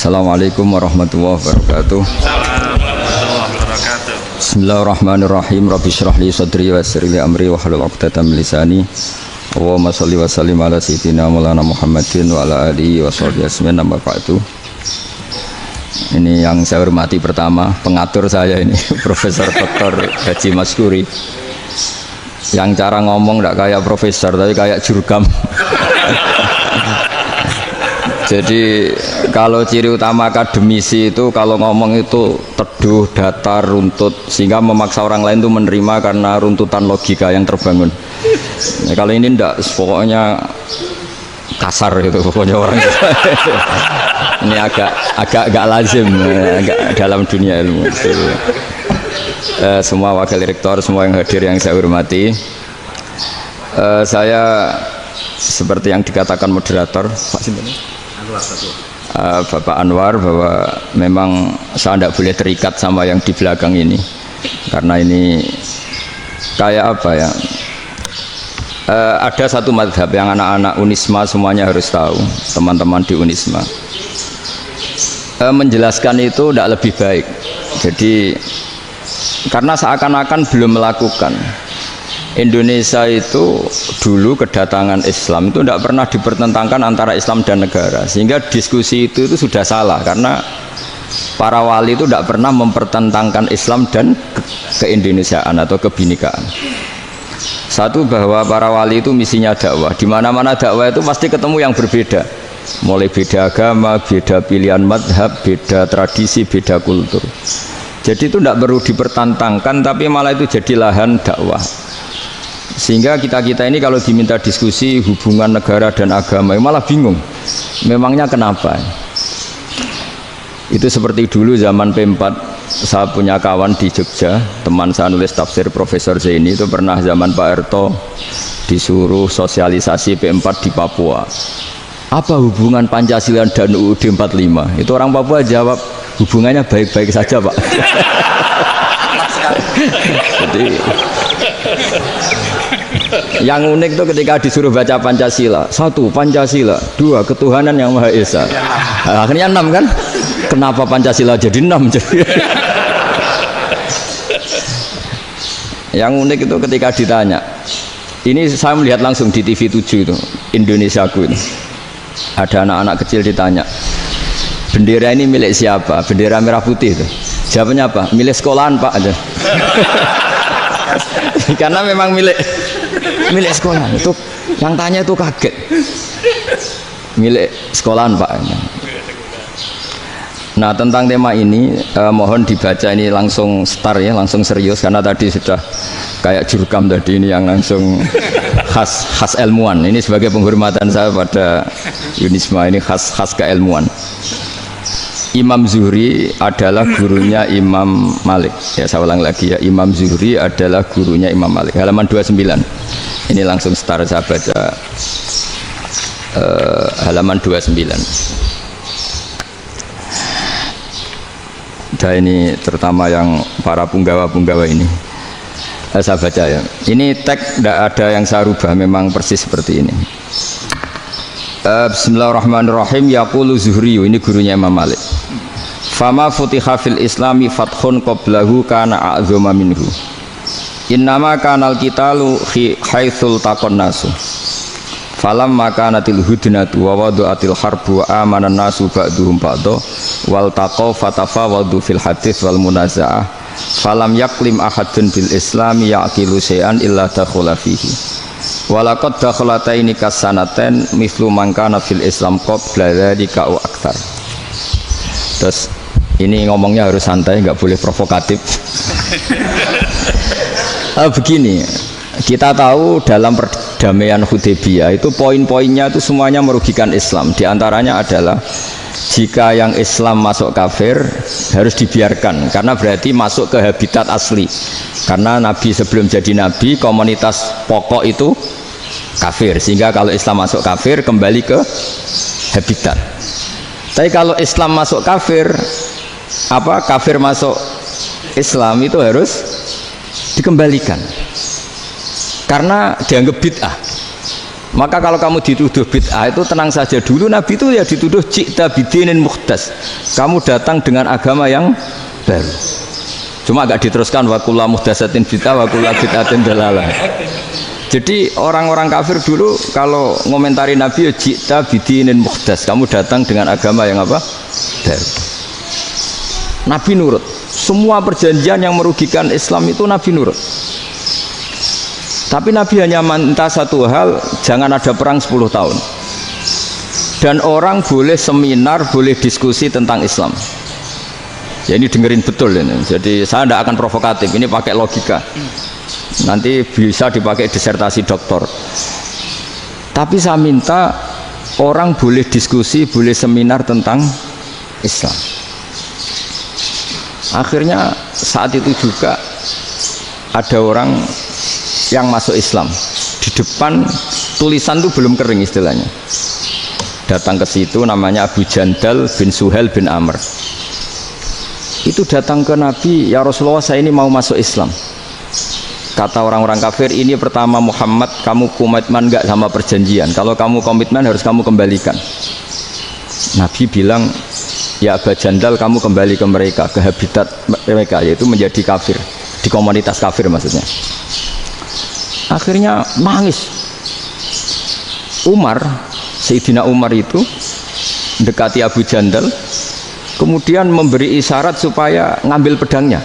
Assalamualaikum warahmatullahi wabarakatuh. Bismillahirrahmanirrahim. Rabbi shrah li sadri wa yassir li amri wa hlul 'uqdatam min lisani. Allahumma shalli wa sallim ala sayyidina Maulana Muhammadin wa ala alihi wa sahbihi ajmain. Amma ba'du. Ini yang saya hormati pertama, pengatur saya ini Profesor Dr. Haji Maskuri. Yang cara ngomong tidak kayak profesor tapi kayak jurkam. Jadi kalau ciri utama akademisi itu kalau ngomong itu teduh, datar, runtut, sehingga memaksa orang lain itu menerima karena runtutan logika yang terbangun. Nah, kalau ini tidak, pokoknya kasar gitu pokoknya orang. Ini agak lazim, agak dalam dunia ilmu. Semua wakil rektor, semua yang hadir yang saya hormati, saya seperti yang dikatakan moderator Pak Sinten, Bapak Anwar, bahwa memang saya tidak boleh terikat sama yang di belakang ini karena ini kayak apa ya, ada satu madhab yang anak-anak Unisma semuanya harus tahu, teman-teman di Unisma, menjelaskan itu tidak lebih baik. Jadi karena seakan-akan belum melakukan. Indonesia itu dulu kedatangan Islam itu tidak pernah dipertentangkan antara Islam dan negara, sehingga diskusi itu sudah salah karena para wali itu tidak pernah mempertentangkan Islam dan keindonesiaan atau kebinekaan. Satu, bahwa para wali itu misinya dakwah, di mana-mana dakwah itu pasti ketemu yang berbeda, mulai beda agama, beda pilihan madhab, beda tradisi, beda kultur. Jadi itu tidak perlu dipertentangkan, tapi malah itu jadi lahan dakwah. Sehingga kita ini kalau diminta diskusi hubungan negara dan agama malah bingung, memangnya kenapa. Itu seperti dulu zaman P4, saya punya kawan di Jogja, teman saya nulis tafsir Profesor Zaini, itu pernah zaman Pak Erto disuruh sosialisasi P4 di Papua. Apa hubungan Pancasila dan UUD 45? Itu orang Papua jawab, hubungannya baik-baik saja Pak. Jadi yang unik itu ketika disuruh baca Pancasila, satu Pancasila, dua ketuhanan yang Maha Esa. Nah, akhirnya 6 kan? Kenapa Pancasila jadi 6? Yang unik itu ketika ditanya, ini saya melihat langsung di TV 7 itu, Indonesiaku itu, ada anak-anak kecil ditanya, bendera ini milik siapa? Bendera merah putih itu. Jawabnya apa? Milik sekolahan Pak aja. Karena memang milik sekolahan. Itu yang tanya itu kaget. Milik sekolahan Pak. Nah, tentang tema ini mohon dibaca ini langsung start ya, langsung serius, karena tadi sudah kayak jurkam tadi, ini yang langsung khas ilmuwan. Ini sebagai penghormatan saya pada Unisma, ini khas keilmuan. Imam Zuhri adalah gurunya Imam Malik. Ya, saya ulang lagi ya, Imam Zuhri adalah gurunya Imam Malik. Halaman 29. Ini langsung start, saya baca halaman 29. Dan ini terutama yang para punggawa-punggawa ini. Saya baca ya. Ini teks tidak ada yang saya rubah, memang persis seperti ini. Bismillahirrahmanirrahim. Yaqulu Zuhri, ini gurunya Imam Malik. Fama futiha fil islami fathun qablahu kana a'zama minhu. Innama kanal qitalu haitsul taqon nasu. Falam makanatil hudnatu wa wadu'atil harbu wa amanan nasu ba'duhum ba'da wal taqaw fatafawadu fil hadits wal munaza'ah. Falam yaklim ahadun bil islami yaqilu syai'an illa dakhula fihi. Walaqad dakhalataini kasanaten mithlu man kana fil islam qabla dzalika au aktsar. Terus ini ngomongnya harus santai, nggak boleh provokatif. Begini, kita tahu dalam perdamaian Hudaybiyah itu poin-poinnya itu semuanya merugikan Islam. Di antaranya adalah jika yang Islam masuk kafir harus dibiarkan, karena berarti masuk ke habitat asli. Karena Nabi sebelum jadi Nabi, komunitas pokok itu kafir, sehingga kalau Islam masuk kafir kembali ke habitat. Tapi kalau Islam masuk kafir, kafir masuk Islam, itu harus dikembalikan karena dianggap bid'ah. Maka kalau kamu dituduh bid'ah itu tenang saja, dulu Nabi itu ya dituduh ji'ta bidinin muhdas, kamu datang dengan agama yang baru. Cuma agak diteruskan wa kullu muhdatsatin bid'ah wa kullu bid'atin dalalah. Jadi orang-orang kafir dulu kalau ngomentari Nabi ya ji'ta bidinin muhdas, kamu datang dengan agama yang apa? Baru. Nabi nurut. Semua perjanjian yang merugikan Islam itu Nabi nurut. Tapi Nabi hanya minta satu hal, jangan ada perang 10 tahun. Dan orang boleh seminar, boleh diskusi tentang Islam. Ya ini dengerin betul ini. Jadi saya tidak akan provokatif, ini pakai logika. Nanti bisa dipakai disertasi doktor. Tapi saya minta orang boleh diskusi, boleh seminar tentang Islam. Akhirnya saat itu juga ada orang yang masuk Islam di depan, tulisan itu belum kering istilahnya, datang ke situ, namanya Abu Jandal bin Suhail bin Amr. Itu datang ke Nabi, ya Rasulullah saya ini mau masuk Islam. Kata orang-orang kafir, ini pertama Muhammad, kamu komitmen enggak sama perjanjian? Kalau kamu komitmen harus kamu kembalikan. Nabi bilang, ya Abu Jandal kamu kembali ke mereka, ke habitat mereka, yaitu menjadi kafir, di komunitas kafir maksudnya. Akhirnya nangis. Umar, Sayyidina Umar itu mendekati Abu Jandal, kemudian memberi isyarat supaya ngambil pedangnya.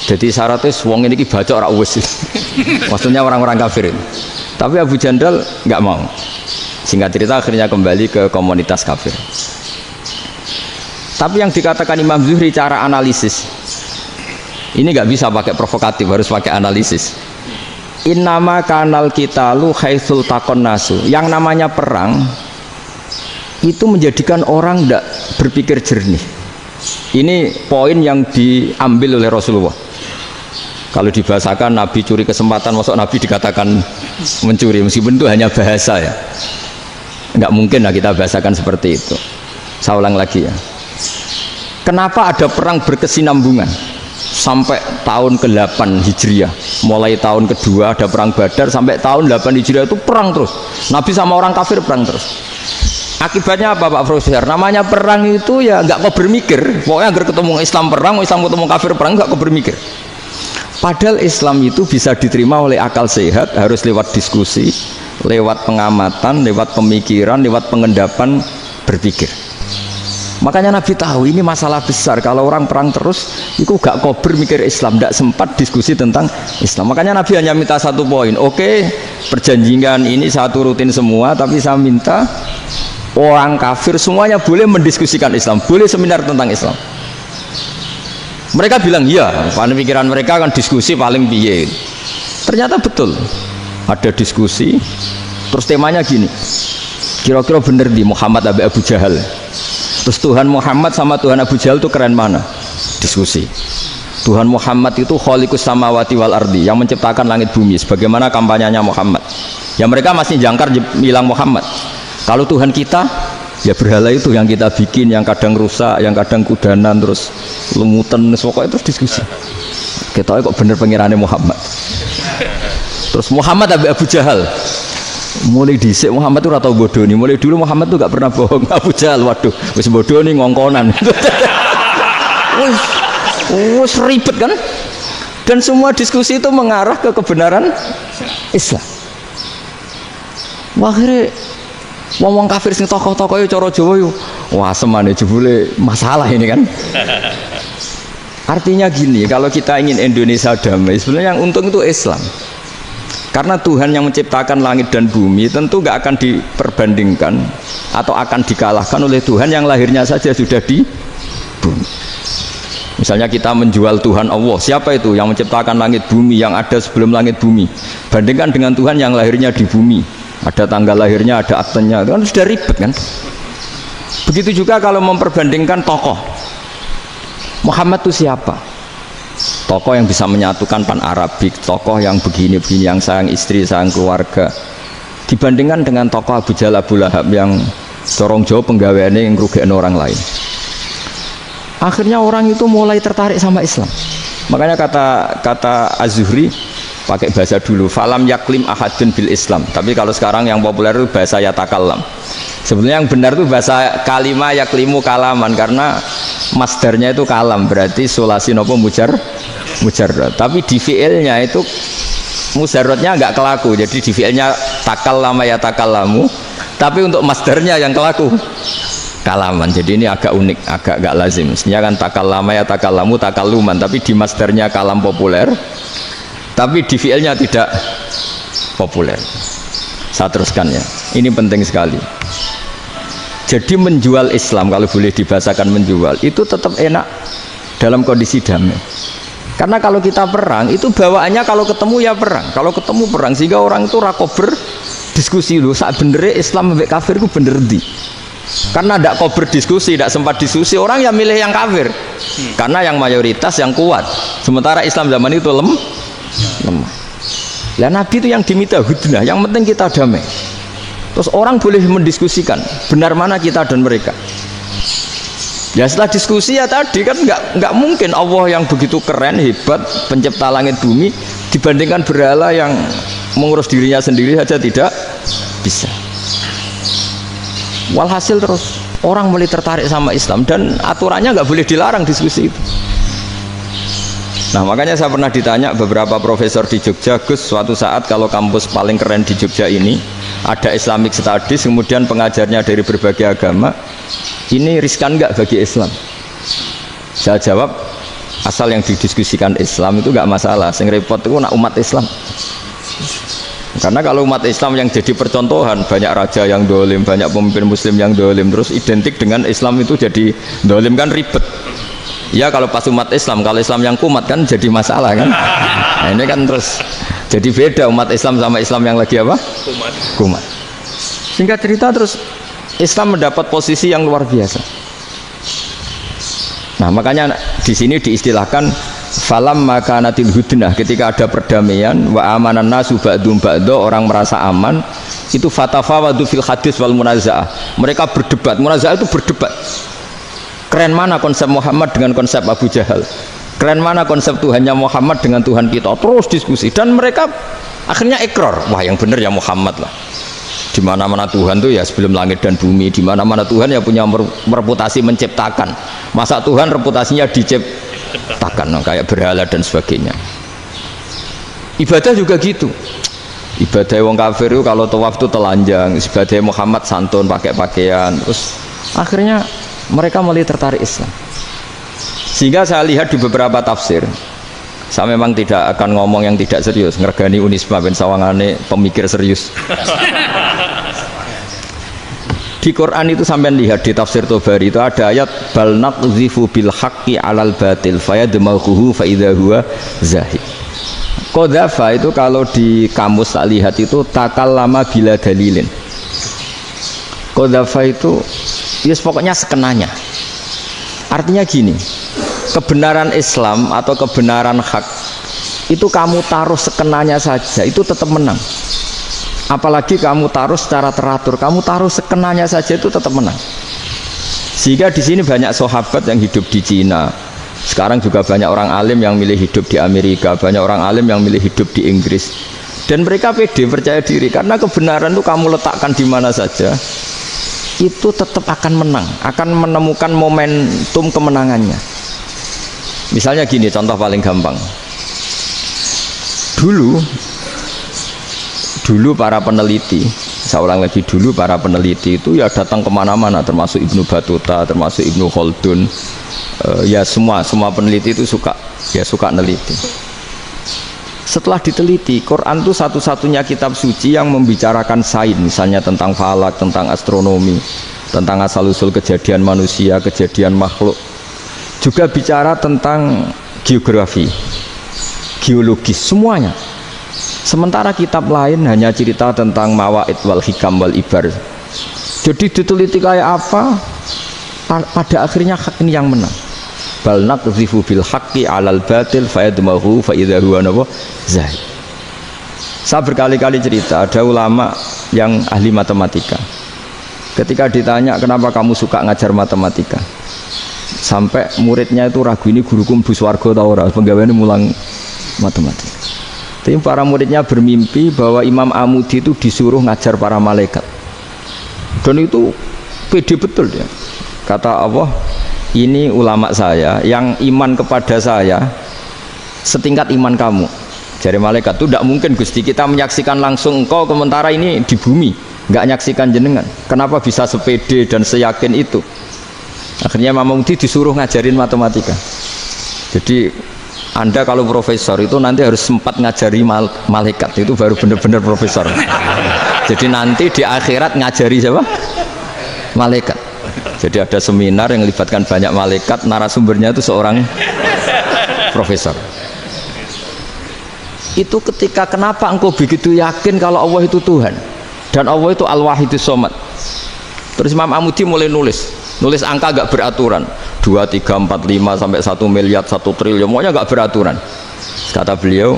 Jadi isyaratnya wong ini baca ora wis. Maksudnya orang-orang kafir. Tapi Abu Jandal nggak mau. Singkat cerita akhirnya kembali ke komunitas kafir. Tapi yang dikatakan Imam Zuhri cara analisis ini nggak bisa pakai provokatif, harus pakai analisis. Innama kanal qitalu haitsul taqon nasu. Yang namanya perang itu menjadikan orang tidak berpikir jernih. Ini poin yang diambil oleh Rasulullah. Kalau dibahasakan Nabi curi kesempatan, masuk Nabi dikatakan mencuri, meskipun itu hanya bahasa ya. Nggak mungkin lah kita bahasakan seperti itu. Saya ulang lagi ya. Kenapa ada perang berkesinambungan? Sampai tahun ke-8 Hijriah, mulai tahun kedua ada perang Badar, sampai tahun 8 Hijriah itu perang terus. Nabi sama orang kafir perang terus. Akibatnya apa Pak Profesor? Namanya perang itu ya nggak kau bermikir. Pokoknya agar ketemu Islam perang, Islam ketemu kafir perang, nggak kau bermikir. Padahal Islam itu bisa diterima oleh akal sehat, harus lewat diskusi, lewat pengamatan, lewat pemikiran, lewat pengendapan berpikir. Makanya Nabi tahu ini masalah besar. Kalau orang perang terus, itu gak kober mikir Islam, gak sempat diskusi tentang Islam. Makanya Nabi hanya minta satu poin. Oke, perjanjian ini saya turutin semua, tapi saya minta orang kafir semuanya boleh mendiskusikan Islam, boleh seminar tentang Islam. Mereka bilang iya, paling pikiran mereka kan diskusi paling piye. Ternyata betul, ada diskusi. Terus temanya gini, kira-kira bener di Muhammad Abu Jahal. Terus Tuhan Muhammad sama Tuhan Abu Jahal itu keren mana? Diskusi. Tuhan Muhammad itu khaliqus samawati wal ardi, yang menciptakan langit bumi. Sebagaimana kampanyenya Muhammad. Ya mereka masih jangkar bilang Muhammad. Kalau Tuhan kita, ya berhala itu yang kita bikin, yang kadang rusak, yang kadang kudanan, terus lumutan, pokoknya terus diskusi. Kita kok bener pengirannya Muhammad. Terus Muhammad Abu Jahal. Mulai dhisik Muhammad itu atau bodoh nih. Mulai dulu Muhammad tuh gak pernah bohong. Abu Jahal, waduh, wis bodoh nih ngongkonan. Wis ribet kan? Dan semua diskusi itu mengarah ke kebenaran Islam. Akhirnya wong kafir sing tokoh-tokoh cara Jawa yo, wah semane jebule masalah ini kan. Artinya gini, kalau kita ingin Indonesia damai, sebenarnya yang untung itu Islam. Karena Tuhan yang menciptakan langit dan bumi tentu gak akan diperbandingkan atau akan dikalahkan oleh Tuhan yang lahirnya saja sudah di bumi. Misalnya kita menjual Tuhan Allah, siapa itu yang menciptakan langit bumi, yang ada sebelum langit bumi, bandingkan dengan Tuhan yang lahirnya di bumi, ada tanggal lahirnya, ada aktenya, itu kan sudah ribet kan. Begitu juga kalau memperbandingkan tokoh, Muhammad itu siapa? Tokoh yang bisa menyatukan pan Arabik, tokoh yang begini-begini, yang sayang istri, sayang keluarga, dibandingkan dengan tokoh Abu Jahal, Abu Lahab yang corong jauh penggaweannya yang ngerugikan orang lain. Akhirnya orang itu mulai tertarik sama Islam. Makanya kata Az-Zuhri, pakai bahasa dulu. Falam yaklim ahadun bil Islam. Tapi kalau sekarang yang populer itu bahasa yatakallam. Sebenarnya yang benar itu bahasa kalimah yaklimu kalaman, karena masdarnya itu kalam, berarti sulasi nopo mujarrad. Tapi di fiilnya itu mujarradnya enggak kelaku. Jadi di fiilnya takallama yatakallamu, tapi untuk masdarnya yang kelaku kalaman. Jadi ini agak unik, agak enggak lazim. Sebenarnya kan takallama yatakallamu takalluman, tapi di masdarnya kalam populer, tapi di fiilnya tidak populer. Saya teruskan ya, ini penting sekali. Jadi menjual Islam, kalau boleh dibahasakan menjual, itu tetap enak dalam kondisi damai. Karena kalau kita perang, itu bawaannya kalau ketemu ya perang, kalau ketemu perang, sehingga orang itu rakober diskusi dulu, saat bener Islam sampai kafir itu bener di. Karena tidak kober diskusi, tidak sempat diskusi, orang yang milih yang kafir, karena yang mayoritas yang kuat. Sementara Islam zaman itu lemah. Lah Nabi itu yang diminta hudnah, yang penting kita damai. Terus orang boleh mendiskusikan benar mana kita dan mereka. Ya setelah diskusi ya tadi kan nggak mungkin Allah yang begitu keren hebat pencipta langit bumi dibandingkan berhala yang mengurus dirinya sendiri saja tidak bisa. Walhasil terus orang mulai tertarik sama Islam dan aturannya nggak boleh dilarang diskusi itu. Nah makanya saya pernah ditanya beberapa profesor di Jogja, Gus, suatu saat kalau kampus paling keren di Jogja ini ada Islamic Studies, kemudian pengajarnya dari berbagai agama, ini riskan nggak bagi Islam? Saya jawab, asal yang didiskusikan Islam itu nggak masalah, yang repot itu nak umat Islam. Karena kalau umat Islam yang jadi percontohan, banyak raja yang dolim, banyak pemimpin muslim yang dolim, terus identik dengan Islam itu jadi dolim, kan ribet. Ya kalau pas umat Islam, kalau Islam yang kumat kan jadi masalah kan. Nah ini kan terus jadi beda umat Islam sama Islam yang lagi apa? Kumat. Singkat cerita terus Islam mendapat posisi yang luar biasa. Nah makanya di sini diistilahkan falam makanatil hudnah, ketika ada perdamaian wa amanan nasu ba'dum ba'do, orang merasa aman, itu fatafawadu fil hadis wal munazaah, mereka berdebat. Munazaah itu berdebat, keren mana konsep Muhammad dengan konsep Abu Jahal, keren mana konsep Tuhannya Muhammad dengan Tuhan kita, terus diskusi. Dan mereka akhirnya ikrar, wah yang benar ya Muhammad lah. Di mana-mana Tuhan tuh ya sebelum langit dan bumi, di mana-mana Tuhan ya punya reputasi menciptakan. Masa Tuhan reputasinya diciptakan, kayak berhala dan sebagainya. Ibadah juga gitu. Ibadah wong kafir itu kalau tawaf itu telanjang, ibadah Muhammad santun pakai pakaian. Terus akhirnya mereka mulai tertarik Islam. Sehingga saya lihat di beberapa tafsir, saya memang tidak akan ngomong yang tidak serius, ngergani Unisba ben sawangane pemikir serius. Di Quran itu sampean lihat di tafsir Tobari itu ada ayat bal naqzifu bil haqqi 'alal batil fayadmaghuhu fa idza huwa zahid. Qadzafa itu kalau di kamus tak lihat itu takallama bila dalilin. Qadzafa itu ya pokoknya sekenanya. Artinya gini, kebenaran Islam atau kebenaran hak itu kamu taruh sekenanya saja itu tetap menang. Apalagi kamu taruh secara teratur, kamu taruh sekenanya saja itu tetap menang. Sehingga di sini banyak sahabat yang hidup di Cina. Sekarang juga banyak orang alim yang milih hidup di Amerika, banyak orang alim yang milih hidup di Inggris. Dan mereka pede, percaya diri, karena kebenaran itu kamu letakkan di mana saja, itu tetap akan menang, akan menemukan momentum kemenangannya. Misalnya gini, contoh paling gampang. Dulu para peneliti, saya ulang lagi, dulu para peneliti itu ya datang kemana-mana, termasuk Ibnu Battuta, termasuk Ibnu Khaldun, ya semua peneliti itu suka neliti. Setelah diteliti, Quran itu satu-satunya kitab suci yang membicarakan sains, misalnya tentang falak, tentang astronomi, tentang asal-usul kejadian manusia, kejadian makhluk, juga bicara tentang geografi, geologis, semuanya. Sementara kitab lain hanya cerita tentang mawaid wal hikam wal ibar. Jadi diteliti kayak apa, pada akhirnya hak ini yang menang. Bal naqzifu bil haqqi 'alal batil fayadmaghu fa idza huwa zahid. Saya berkali-kali cerita, ada ulama yang ahli matematika. Ketika ditanya kenapa kamu suka ngajar matematika, sampai muridnya itu ragu, ini guruku mlebu swarga ta ora, penggaweane mulang matematika. Tapi para muridnya bermimpi bahwa Imam Amudi itu disuruh ngajar para malaikat. Dan itu pede betul dia. Kata Allah, ini ulama saya yang iman kepada saya setingkat iman kamu. Jadi malaikat itu tidak mungkin Gusti kita menyaksikan langsung engkau sementara ini di bumi, nggak nyaksikan jenengan. Kenapa bisa sepede dan seyakin itu? Akhirnya Imam Amudi disuruh ngajarin matematika. Jadi Anda kalau profesor itu nanti harus sempat ngajari malaikat, itu baru benar-benar profesor. Jadi nanti di akhirat ngajari siapa? Malaikat. Jadi ada seminar yang melibatkan banyak malaikat, narasumbernya itu seorang profesor. Itu ketika kenapa engkau begitu yakin kalau Allah itu Tuhan dan Allah itu Al-Wahidus Shomad. Terus Imam Amudi mulai nulis angka gak beraturan 2, 3, 4, 5 sampai 1 miliar 1 triliun, semuanya gak beraturan. Kata beliau,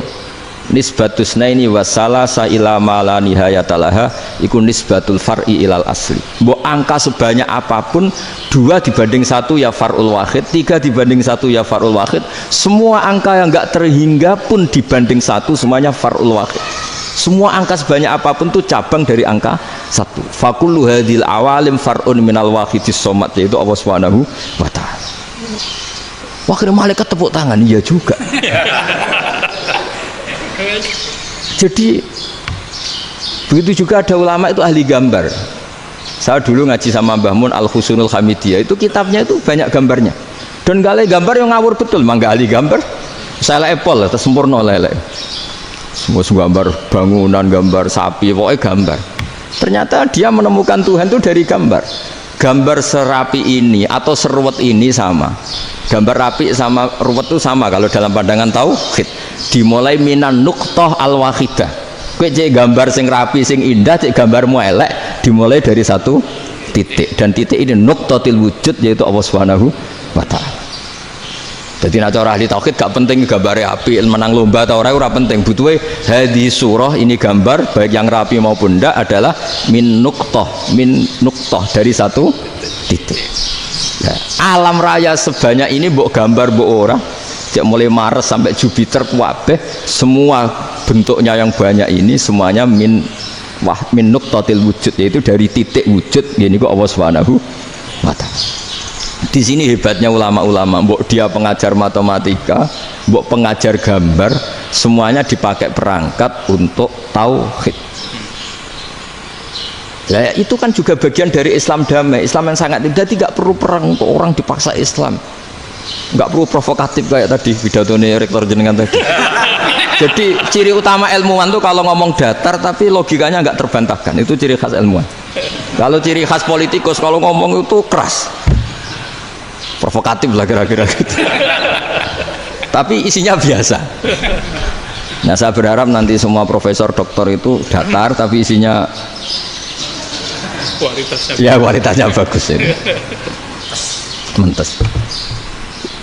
nisbatus naini wasalasa ila ma la nihayatalaha iku nisbatul far'i ilal asli. Mbok angka sebanyak apapun 2 dibanding 1 ya far'ul wahid, 3 dibanding 1 ya far'ul wahid. Semua angka yang gak terhingga pun dibanding 1 semuanya far'ul wahid. Semua angka sebanyak apapun itu cabang dari angka 1. Fakullu hadhil awalim far'un minal wahidis shomad, yaitu Allah Subhanahu wa ta'ala. Wakil malaikat tepuk tangan, iya juga. Jadi begitu juga ada ulama itu ahli gambar. Saya dulu ngaji sama Mbah Mun Al-Husunul Hamidiyah, itu kitabnya itu banyak gambarnya. Dan gale gambar yang ngawur betul, mangga ahli gambar. Saya Apple, sempurna lele. Semua gambar bangunan, gambar sapi, pokoknya gambar. Ternyata dia menemukan Tuhan itu dari gambar. Gambar serapi ini atau seruwet ini sama. Gambar rapi sama ruwet itu sama kalau dalam pandangan tauhid. Dimulai minan nuqtah al-wahidah. Kowe cek gambar sing rapi, sing indah, cek gambarmu elek, dimulai dari satu titik. Dan titik ini nuqtatil wujud, yaitu Allah Subhanahu wa ta'ala. Jadi nak cara ahli tauhid gak penting gambarnya api, menang lomba atau ora penting. Butuhe hadis surah ini gambar baik yang rapi maupun ndak adalah min nuqtah dari satu titik. Ya, alam raya sebanyak ini mbok gambar mbok ora, cek mulai Mars sampai Jupiter kabeh semua bentuknya yang banyak ini semuanya min nuqtatil wujud, yaitu dari titik wujud. Ini kok Allah Subhanahu wa ta'ala. Di sini hebatnya ulama-ulama, mbok dia pengajar matematika, mbok pengajar gambar, semuanya dipakai perangkat untuk tauhid. Ya, itu kan juga bagian dari Islam damai, Islam yang sangat tidak perlu perang untuk orang dipaksa Islam. Nggak perlu provokatif kayak tadi pidatonya rektor jenengan tadi. Jadi ciri utama ilmuwan tuh kalau ngomong datar tapi logikanya nggak terbantahkan, itu ciri khas ilmuwan. Kalau ciri khas politikus kalau ngomong itu keras, provokatif lah kira-kira gitu. Tapi isinya biasa. Nah saya berharap nanti semua profesor doktor itu datar tapi isinya kualitasnya bagus ini. Mentes.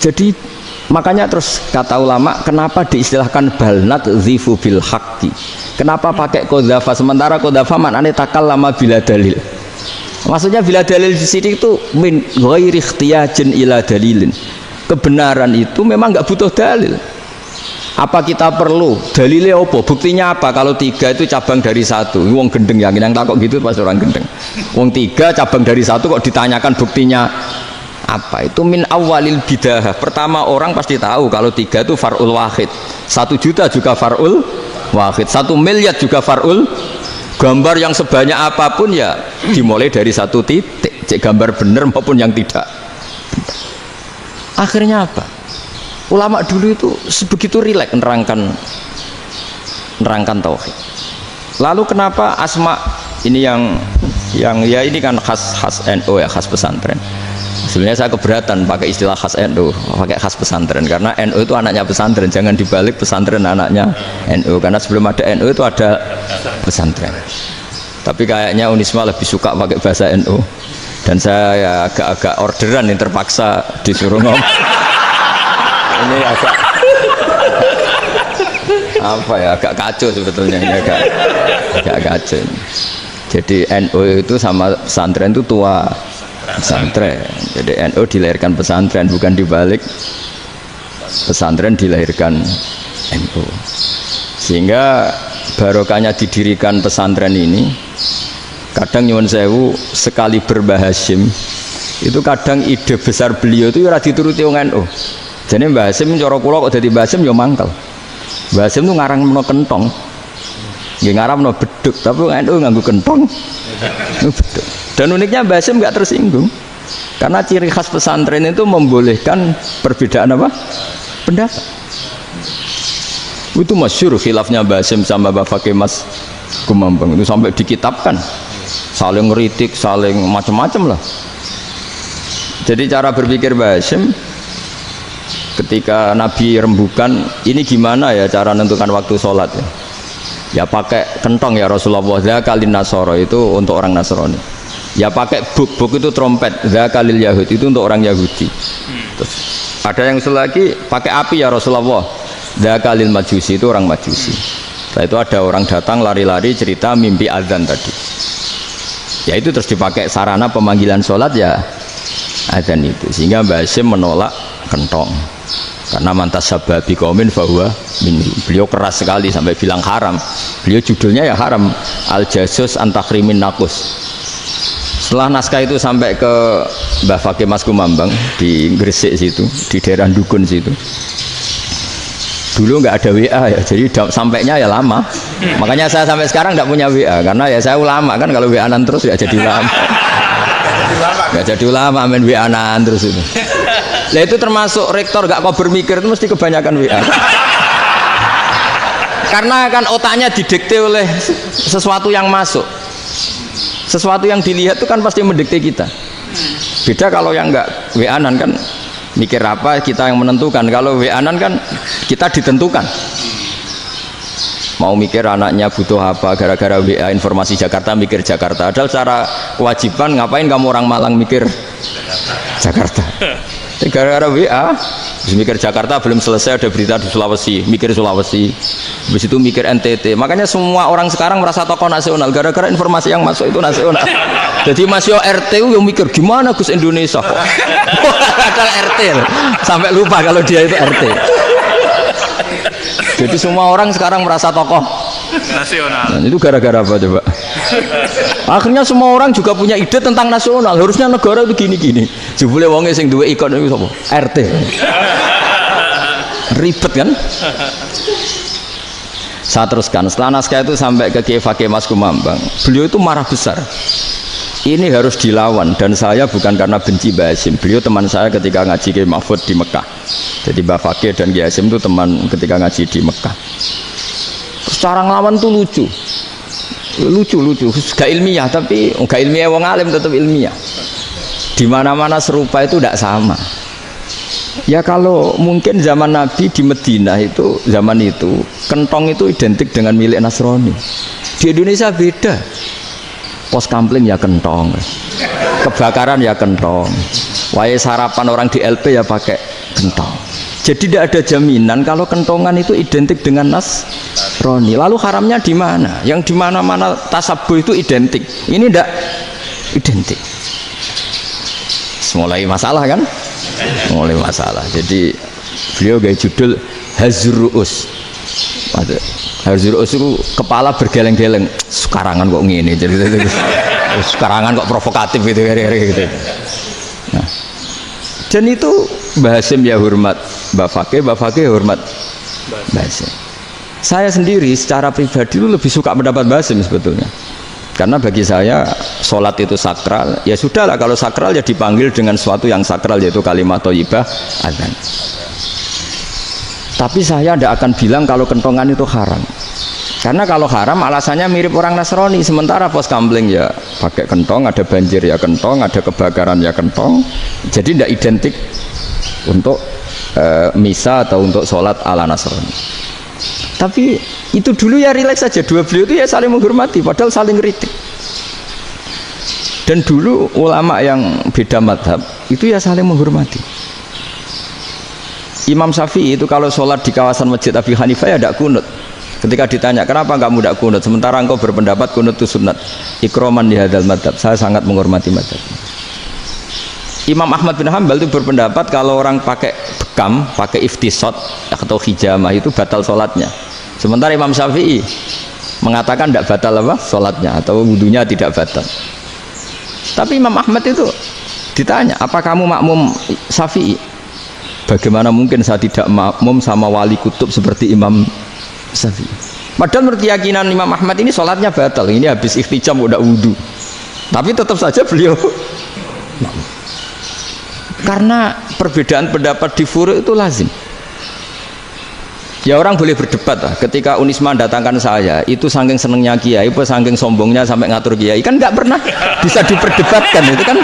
Jadi makanya terus kata ulama, kenapa diistilahkan balnat zifu bil haqqi? Kenapa pakai qadzafa sementara qadzafa maknanya takallama bila dalil? Maksudnya bila dalil di sini itu min ghairi ikhtiyajin ila dalilin. Kebenaran itu memang nggak butuh dalil. Apa kita perlu dalilnya apa? Buktinya apa? Kalau 3 itu cabang dari 1. Wong gendeng yang takut gitu pasti orang gendeng. Wong 3 cabang dari 1 kok ditanyakan buktinya apa? Itu min awalil bidah. Pertama orang pasti tahu kalau 3 itu far'ul wahid. 1 juta juga far'ul wahid. 1 miliar juga far'ul. Gambar yang sebanyak apapun ya dimulai dari 1 titik. Cek gambar benar maupun yang tidak. Akhirnya apa? Ulama dulu itu sebegitu rileks nerangkan tauhid. Lalu kenapa asma ini yang ya ini kan khas NU ya, khas pesantren. Sebenarnya saya keberatan pakai istilah khas NU, pakai khas pesantren karena NU itu anaknya pesantren, jangan dibalik pesantren anaknya NU, karena sebelum ada NU itu ada pesantren. Tapi kayaknya Unisma lebih suka pakai bahasa NU dan saya ya agak orderan yang terpaksa disuruh ngomong. Ini agak apa ya, agak kacau sebetulnya ini, agak kacau. Jadi NU itu sama pesantren itu tua pesantren. Jadi NU dilahirkan pesantren, bukan dibalik pesantren dilahirkan NU. Sehingga barokahnya didirikan pesantren ini, kadang nyuwun sewu sekali Mbah Hasyim itu kadang ide besar beliau itu ora dituruti wong NU. Jadi Mbah Hasyim cara kula kok dadi Mbah Hasyim ya mangkel. Mbah Hasyim itu ngarang meno kentong. Nggih ngarang meno beduk, tapi NU nganggo kentong. Beduk. Dan uniknya Mbah Hasyim enggak tersinggung. Karena ciri khas pesantren itu membolehkan perbedaan apa? Pendapat. Itu masyhur khilafnya Mbah Hasyim sama Mbah Fakih Mas Kumambang itu sampai dikitabkan. Saling ngeritik, saling macam-macam lah. Jadi cara berpikir Mbah Hasyim ketika Nabi rembukan, ini gimana ya cara menentukan waktu sholat ya? Ya pakai kentong ya Rasulullah, dzakalin nasara itu untuk orang Nasrani. Ya pakai buk itu trompet, dzakalil Yahud itu untuk orang Yahudi. Terus ada yang usul lagi pakai api ya Rasulullah, dzakalil Majusi itu orang Majusi. Setelah itu ada orang datang lari-lari cerita mimpi azan tadi. Ya itu terus dipakai sarana pemanggilan sholat ya azan itu. Sehingga Mbah Hasyim menolak kentong. Karena mantas sababi qaumin fahuwa minhu. Beliau keras sekali sampai bilang haram. Beliau judulnya ya haram, al jasus antakrimin nakus. Setelah naskah itu sampai ke Mbah Fakih Mas Kumambang di Gresik situ, di daerah Dukun situ. Dulu nggak ada WA ya, jadi sampainya ya lama. Makanya saya sampai sekarang nggak punya WA karena ya saya ulama kan, kalau WA-an terus nggak jadi ulama. Nggak jadi ulama main WA-an terus itu. Nah itu termasuk rektor nggak kau bermikir itu mesti kebanyakan WA. Karena kan otaknya didikte oleh sesuatu yang masuk. Sesuatu yang dilihat itu kan pasti mendikte kita. Beda kalau yang enggak WA-an kan mikir apa kita yang menentukan. Kalau WA-an kan kita ditentukan. Mau mikir anaknya butuh apa gara-gara WA informasi Jakarta mikir Jakarta. Padahal secara kewajiban ngapain kamu orang Malang mikir Jakarta. Gara-gara WA mikir Jakarta belum selesai ada berita di Sulawesi, mikir Sulawesi. Habis itu mikir NTT. Makanya semua orang sekarang merasa tokoh nasional gara-gara informasi yang masuk itu nasional. Jadi Masio RT yang mikir gimana Gus Indonesia kok. Ada RT sampai lupa kalau dia itu RT. Jadi semua orang sekarang merasa tokoh nasional. Dan itu gara-gara apa coba? Akhirnya semua orang juga punya ide tentang nasional. Harusnya negara itu gini-gini. Jebule wonge sing duwe ikon itu sapa? RT. Ribet kan? Saya teruskan. Setelah naskah itu sampai ke Kiai Fakih Mas Kumambang. Beliau itu marah besar. Ini harus dilawan dan saya bukan karena benci Mbah Hasyim. Beliau teman saya ketika ngaji Kiai Mahfud di Mekah. Jadi Mbah Fakih dan Kiai Hasyim itu teman ketika ngaji di Mekah. Secara ngelawan tuh lucu, gak ilmiah tapi gak ilmiah wong alim tetap ilmiah. Di mana-mana serupa itu tidak sama. Ya kalau mungkin zaman Nabi di Madinah itu zaman itu kentong itu identik dengan milik Nasrani. Di Indonesia beda. Pos kampling ya kentong, kebakaran ya kentong, wae sarapan orang di LP ya pakai kentong. Jadi tidak ada jaminan kalau kentongan itu identik dengan Nasrani. Lalu haramnya di mana? Yang di mana-mana tasabuh itu identik. Ini tidak identik. Mulai masalah kan? Mulai masalah. Jadi beliau gaya judul Hazruus. Hazruus itu kepala bergeleng-geleng. Sekarangan kok ngene. Jadi sekarangan kok provokatif gitu. Nah. Dan itu Mbah Hasyim ya hormat Mbah Fakih hormat Mbah Hasyim. Saya sendiri secara pribadi itu lebih suka mendapat Mbah Hasyim sebetulnya. Karena bagi saya sholat itu sakral. Ya sudahlah kalau sakral ya dipanggil dengan sesuatu yang sakral yaitu kalimat thayyibah azan. Tapi saya tidak akan bilang kalau kentongan itu haram. Karena kalau haram alasannya mirip orang Nasrani. Sementara pos kampling ya pakai kentong, ada banjir ya kentong, ada kebakaran ya kentong. Jadi tidak identik untuk misa atau untuk sholat ala Nasrani. Tapi itu dulu ya rileks saja. Dua beliau itu ya saling menghormati, padahal saling kritik. Dan dulu ulama yang beda madhab itu ya saling menghormati. Imam Syafi'i itu kalau sholat di kawasan Masjid Abi Hanifah ya tidak kunut. Ketika ditanya kenapa kamu tidak kunut sementara engkau berpendapat kunut itu sunat, ikroman di hadal madhab, saya sangat menghormati madhab. Imam Ahmad bin Hanbal itu berpendapat kalau orang pakai bekam, pakai iftisot atau hijamah itu batal sholatnya. Sementara Imam Syafi'i mengatakan tidak batal apa sholatnya atau wudunya tidak batal. Tapi Imam Ahmad itu ditanya, apa kamu makmum Syafi'i? Bagaimana mungkin saya tidak makmum sama wali kutub seperti Imam Syafi'i? Padahal menurut keyakinan Imam Ahmad ini sholatnya batal. Ini habis ikhtijam udah wudu. Tapi tetap saja beliau karena perbedaan pendapat di furu' itu lazim. Ya orang boleh berdebat lah. Ketika Unisma datangkan saya, itu saking senengnya kiai, apa saking sombongnya sampai ngatur kiai, kan nggak pernah bisa diperdebatkan. Itu kan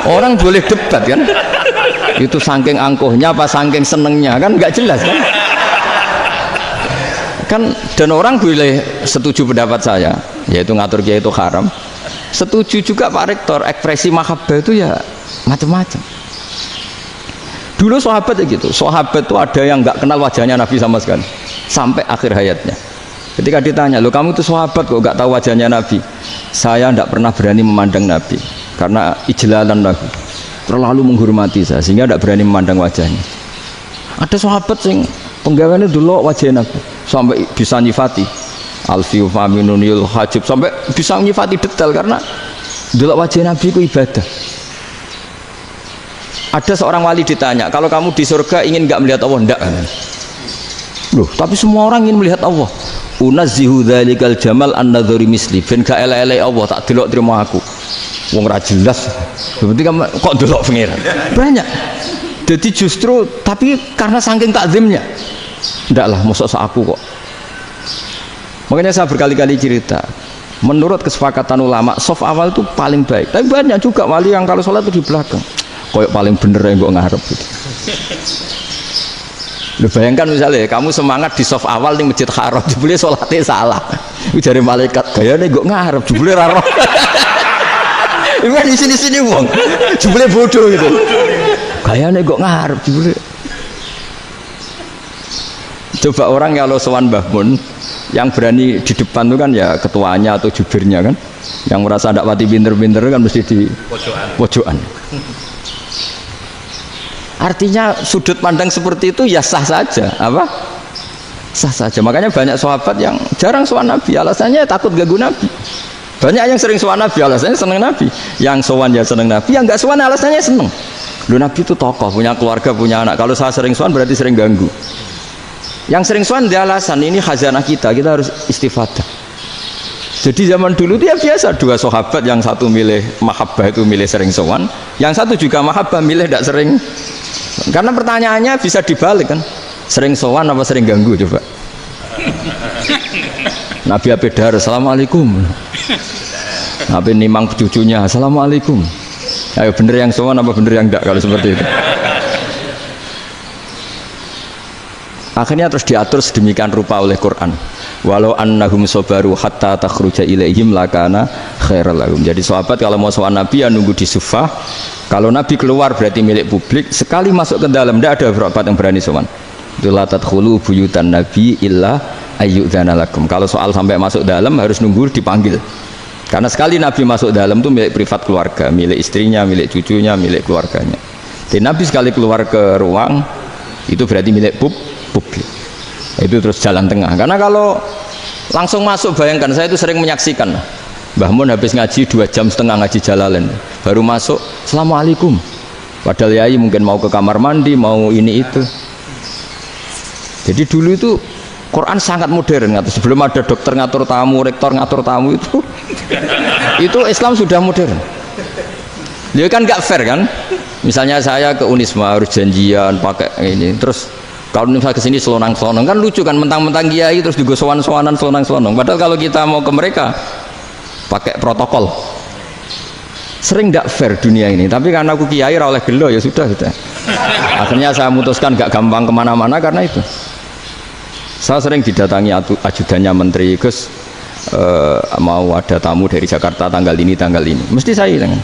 orang boleh debat kan. Itu saking angkuhnya apa saking senengnya kan nggak jelas kan. Kan dan orang boleh setuju pendapat saya, yaitu ngatur kiai itu haram. Setuju juga Pak Rektor, ekspresi mahabbah itu ya macam-macam. Dulu sahabat gitu, sahabat itu ada yang nggak kenal wajahnya Nabi sama sekali sampai akhir hayatnya. Ketika ditanya, lo kamu itu sahabat kok nggak tahu wajahnya Nabi? Saya tidak pernah berani memandang Nabi karena ijlalan Nabi, terlalu menghormati saya sehingga tidak berani memandang wajahnya. Ada sahabat yang penggawaannya dulu wajah Nabi sampai bisa nyifati alfiu faminunil hajib, sampai bisa nyifati detail karena dulu wajah Nabi itu ibadah. Ada seorang wali ditanya, kalau kamu di surga ingin nggak melihat Allah? Enggak kan? Loh, tapi semua orang ingin melihat Allah. Unazzihu dzalikal jamal an-nadhari misli, ben gak elek-elek Allah tak delok terima aku. Wong ra jelas. Berarti kamu kok delok pangeran. Banyak. Jadi justru tapi karena saking takzimnya. Enggak lah, mosok aku kok. Makanya saya berkali-kali cerita, menurut kesepakatan ulama, soft awal itu paling baik. Tapi banyak juga wali yang kalau sholat itu di belakang. Koyok paling bener yang gue ngarep gitu. Lu bayangkan misalnya kamu semangat di soft awal di masjid haram, jebule sholatnya salah. Itu dari malaikat gayane gue ngarep, jebule raro. Ini di sini wong, jebule bodoh gitu. Gayane gue ngarep, jebule. Coba orang kalau sowan Mbah Mun, yang berani di depan itu kan ya ketuanya atau jubirnya kan, yang merasa tidak pati pinter-pinter kan mesti di pojokan. Artinya sudut pandang seperti itu ya sah saja, apa? Sah saja. Makanya banyak sahabat yang jarang sowan Nabi, alasannya takut ganggu Nabi. Banyak yang sering sowan Nabi, alasannya seneng Nabi. Yang sowan ya seneng Nabi, yang nggak sowan alasannya seneng. Lu Nabi itu tokoh, punya keluarga, punya anak. Kalau saya sering sowan berarti sering ganggu. Yang sering sowan dia alasan ini khazanah kita harus istifadah. Jadi zaman dulu dia biasa dua sahabat, yang satu milih mahabbah itu milih sering sowan, yang satu juga mahabbah milih tidak sering. Karena pertanyaannya bisa dibalik kan, sering sowan apa sering ganggu coba. Nabi Abedar assalamualaikum, Nabi nimang cucunya assalamualaikum. Ayo bener yang sowan apa bener yang enggak kalau seperti itu. Akhirnya terus diatur sedemikian rupa oleh Quran. Walau annahum sabaru hatta takhruja ilaihim lakana khairal lahum. Jadi sahabat kalau mau sowan Nabi ya nunggu di sufah. Kalau Nabi keluar berarti milik publik. Sekali masuk ke dalam tidak ada sahabat yang berani sowan. La tadkhulu buyutan nabi illa ayyudzana lakum. Kalau soal sampai masuk dalam harus nunggu dipanggil. Karena sekali Nabi masuk dalam itu milik privat keluarga, milik istrinya, milik cucunya, milik keluarganya. Jadi Nabi sekali keluar ke ruang itu berarti milik publik. Itu terus jalan tengah. Karena kalau langsung masuk, bayangkan saya itu sering menyaksikan Mbah Mun habis ngaji 2,5 jam ngaji Jalalain, baru masuk assalamualaikum, padahal yai mungkin mau ke kamar mandi, mau ini itu. Jadi dulu itu Quran sangat modern, sebelum ada dokter ngatur tamu, rektor ngatur tamu itu Islam sudah modern. Dia kan gak fair kan, misalnya saya ke Unisma harus janjian pakai ini, terus kalau misalnya ke sini selonang-selonong kan lucu kan, mentang-mentang kiai terus juga sowan-sowanan selonang-selonong. Padahal kalau kita mau ke mereka pakai protokol, sering tidak fair dunia ini. Tapi karena aku kiai oleh gelo ya sudah. Akhirnya saya memutuskan gak gampang kemana-mana karena itu. Saya sering didatangi ajudannya menteri, Gus mau ada tamu dari Jakarta tanggal ini, mesti saya dengan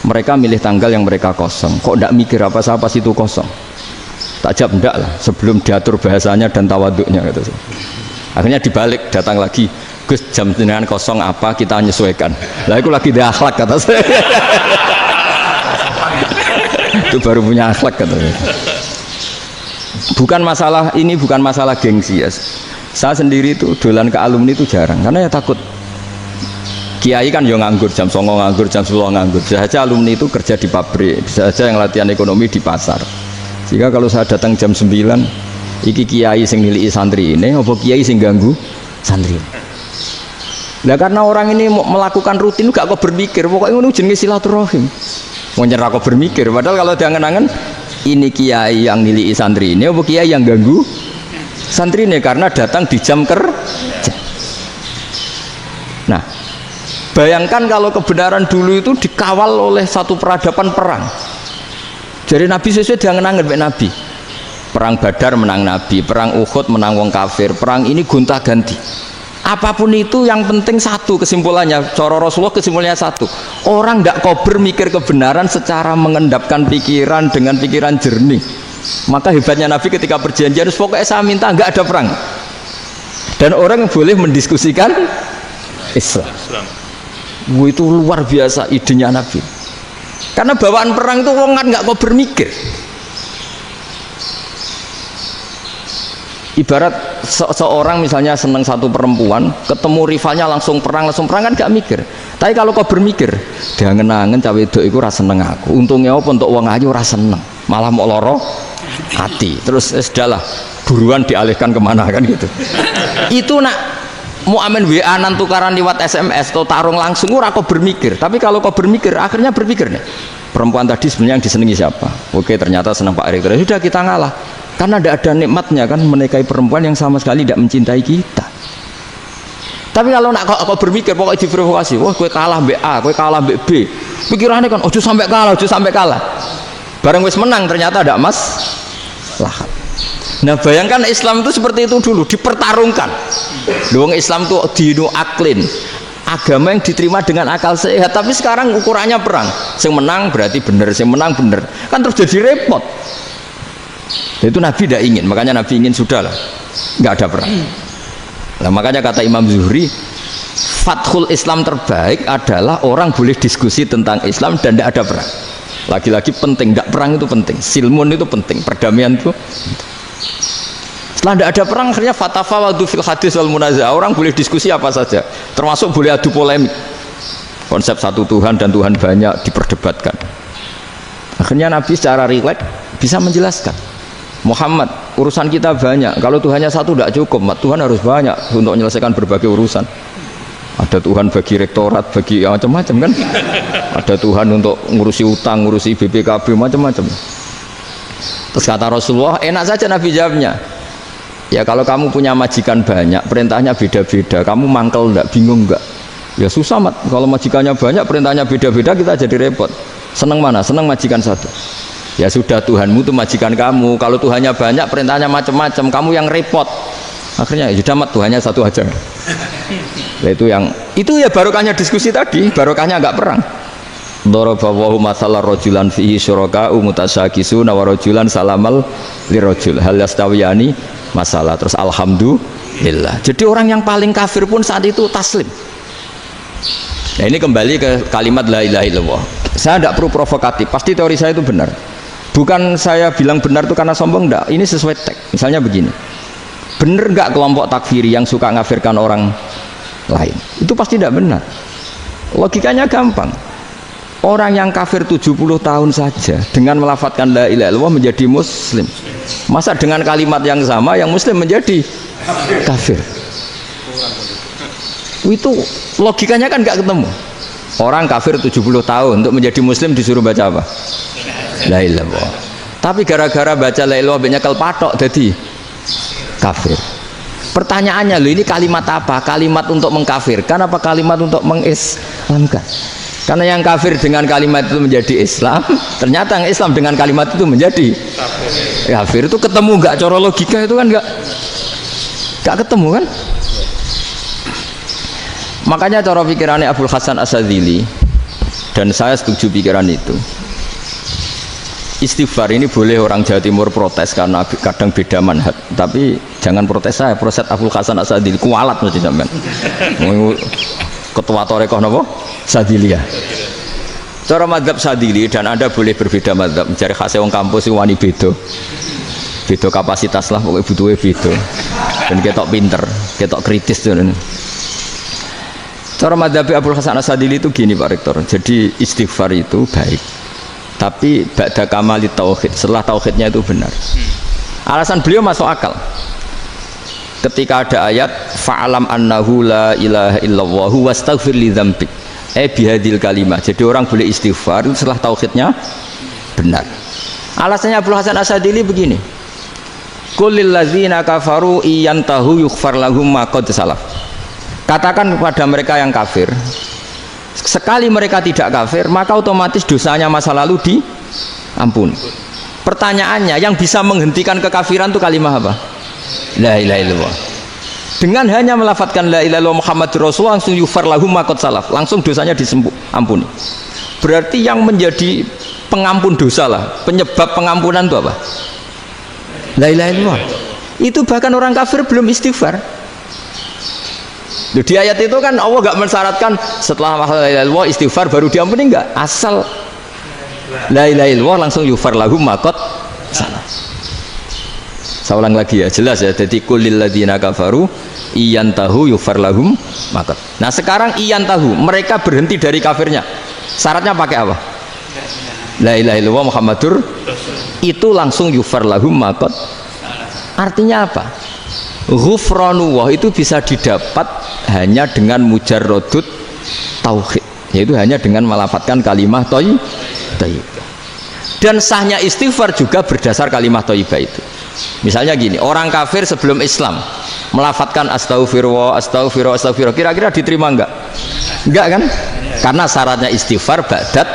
mereka milih tanggal yang mereka kosong. Kok tidak mikir apa saya pas itu kosong? Tak jawab enggak lah, sebelum diatur bahasanya dan tawaduknya gitu. Akhirnya dibalik, datang lagi, Gus jam jenengan kosong apa, kita menyesuaikan. Lah itu lagi dia akhlak kata saya. Itu baru punya akhlak kata saya. Bukan masalah ini, bukan masalah gengsi ya. Saya sendiri itu dolan ke alumni itu jarang karena ya takut. Kiai kan yo nganggur jam 09.00 nganggur, jam 10 nganggur. Bisa saja alumni itu kerja di pabrik, bisa saja yang latihan ekonomi di pasar. Sehingga kalau saya datang jam 9, iki kiai sing nilai santri ini, apa kiai sing ganggu santri. Nah karena orang ini melakukan rutin gak kok berpikir, pokoknya ngono jenenge silaturahim. Mau nyerah kok berpikir, padahal kalau diangen-angen ini kiai yang nilai santri ini, apa kiai yang ganggu santri ini karena datang di jam kerja. Nah, bayangkan kalau kebenaran dulu itu dikawal oleh satu peradaban perang. Jadi Nabi sesuai diangen-angen mbek Nabi. Perang Badar menang Nabi, perang Uhud menang wong kafir, perang ini gonta-ganti. Apapun itu yang penting satu kesimpulannya, cara Rasulullah kesimpulannya satu, orang tidak kober mikir kebenaran secara mengendapkan pikiran dengan pikiran jernih. Maka hebatnya Nabi ketika perjanjian pokoknya saya minta nggak ada perang dan orang boleh mendiskusikan Islam. Itu luar biasa idenya Nabi karena bawaan perang itu orang kan nggak kober mikir. Ibarat seorang misalnya senang satu perempuan, ketemu rivalnya langsung perang kan gak mikir. Tapi kalau kau bermikir, diangen-angen cawe wedok iku ora seneng aku. Untungnya apa untuk wong ayu ora seneng, malah mau loro hati. Terus sudahlah, buruan dialihkan kemana kan gitu. Itu nak mau amen WA nan tukaran lewat SMS atau tarung langsung ora kau bermikir. Tapi kalau kau bermikir, akhirnya berpikir nih. Perempuan tadi sebenarnya yang disenangi siapa? Oke, ternyata senang Pak Erik. Sudah kita ngalah. Karena tidak ada nikmatnya kan menikahi perempuan yang sama sekali tidak mencintai kita. Tapi kalau nak kau berpikir pokoknya diprovokasi, wah kue kalah mbak A, kue kalah mbak B, pikirannya kan ojo sampai kalah. Bareng wis menang ternyata ada lah. Nah bayangkan Islam itu seperti itu dulu, dipertarungkan. Luang Islam itu dinu aklin, agama yang diterima dengan akal sehat. Tapi sekarang ukurannya perang, yang menang berarti benar, yang menang benar, kan terus jadi repot. Itu Nabi tidak ingin, makanya Nabi ingin sudahlah, nggak ada perang. Nah, makanya kata Imam Zuhri, fathul Islam terbaik adalah orang boleh diskusi tentang Islam dan tidak ada perang. Lagi-lagi penting, tidak perang itu penting, silmun itu penting, perdamaian itu. Setelah tidak ada perang, akhirnya fatafawadu fil hadis wal munazah, orang boleh diskusi apa saja, termasuk boleh adu polemik. Konsep satu Tuhan dan Tuhan banyak diperdebatkan. Akhirnya Nabi secara rileks bisa menjelaskan. Muhammad, urusan kita banyak. Kalau Tuhannya satu tidak cukup, Tuhan harus banyak untuk menyelesaikan berbagai urusan. Ada Tuhan bagi rektorat, bagi macam-macam kan. Ada Tuhan untuk ngurusi utang, ngurusi BPKB, macam-macam. Terus kata Rasulullah, enak saja Nabi jawabnya. Ya kalau kamu punya majikan banyak, perintahnya beda-beda. Kamu mangkel enggak, bingung enggak? Ya susah mat. Kalau majikannya banyak, perintahnya beda-beda, kita jadi repot. Seneng mana? Seneng majikan satu. Ya sudah, Tuhanmu itu majikan kamu. Kalau Tuhannya banyak, perintahnya macam-macam, kamu yang repot. Akhirnya ya sudah mat, Tuhannya satu aja. Nah, itu ya barokahnya diskusi tadi, barokahnya enggak perang. Daraballahu mathalan rajulan fihi syuraka'u mutasyakisuna wa rajulan salamal lirajul hal yastawiyani masalah. Terus alhamdulillah. Jadi orang yang paling kafir pun saat itu taslim. Nah ini kembali ke kalimat la ilaha illallah. Saya tidak perlu provokatif, pasti teori saya itu benar. Bukan saya bilang benar itu karena sombong, enggak. Ini sesuai teks. Misalnya begini, benar enggak kelompok takfiri yang suka ngafirkan orang lain? Itu pasti tidak benar. Logikanya gampang. Orang yang kafir 70 tahun saja dengan melafadzkan la ilaha illallah menjadi muslim. Masa dengan kalimat yang sama yang muslim menjadi kafir? Itu logikanya kan enggak ketemu. Orang kafir 70 tahun untuk menjadi muslim disuruh baca apa? La ilaha illallah. Tapi gara-gara baca la ilaha illallah nyekel patok jadi kafir. Pertanyaannya, loh ini kalimat apa? Kalimat untuk mengkafirkan apa kalimat untuk mengislamkan? Karena yang kafir dengan kalimat itu menjadi Islam, ternyata yang Islam dengan kalimat itu menjadi kafir. Itu ketemu nggak? Cara logika itu kan nggak ketemu kan? Makanya cara pikirannya Abul Hasan Asyadzili, dan saya setuju pikiran itu. Istighfar ini boleh orang Jawa Timur protes karena kadang beda manhaj, tapi jangan protes saya, protes Abul Hasan Asyadzili kualat mesti sampean. Ketua Torekoh napa? Sadziliyah. Cara madzhab Sadzili, dan Anda boleh berbeda madzhab, mencari khasnya wong kampus wani beda. Beda kapasitas lah, pokoknya butuhnya beda. dan ketok pinter, ketok kritis tuh. Cara madzhab Abdul Hasan Asadili itu gini Pak Rektor. Jadi istighfar itu baik, tapi ba'da kamali tauhid, setelah tauhidnya itu benar. Alasan beliau masuk akal. Ketika ada ayat fa'alam annahu la ilaha illallah wastaghfir li dzambik. Bihadil kalimah. Jadi orang boleh istighfar setelah tauhidnya benar. Alasannya Abdul Hasan Asadili begini. Qul lil ladzina kafaru iyantahu yughfar lahum ma qad salaf. Katakan kepada mereka yang kafir, sekali mereka tidak kafir, maka otomatis dosanya masa lalu diampuni. Pertanyaannya, yang bisa menghentikan kekafiran itu kalimat apa? La ilaha illallah. Dengan hanya melafadzkan la ilaha illallah Muhammadur Rasulullah, langsung yughfar lahum ma qad salaf, langsung dosanya ampuni. Berarti yang menjadi pengampun dosa lah, penyebab pengampunan itu apa? La ilaha illallah. Itu bahkan orang kafir belum istighfar. Di ayat itu kan Allah gak mensyaratkan setelah la ilaha illallah istighfar baru diampuni, enggak, asal la ilaha illallah langsung yughfar lahum ma qad salaf. Saya ulang lagi ya, jelas ya. Jadi kulil ladzina kafaru iyantahu yughfar lahum ma qad. Nah sekarang iyantahu, mereka berhenti dari kafirnya, syaratnya pakai apa? La ilaha illallah Muhammadur, itu langsung yughfar lahum ma qad. Artinya apa? Ghufranullah itu bisa didapat hanya dengan mujarrodut tauhid, yaitu hanya dengan melafadzkan kalimah thayyibah. Dan sahnya istighfar juga berdasar kalimah thayyibah itu. Misalnya gini, orang kafir sebelum Islam melafadzkan astaghfirullah, astaghfirullah, astaghfirullah, kira-kira diterima enggak? Enggak kan? Karena syaratnya istighfar ba'dat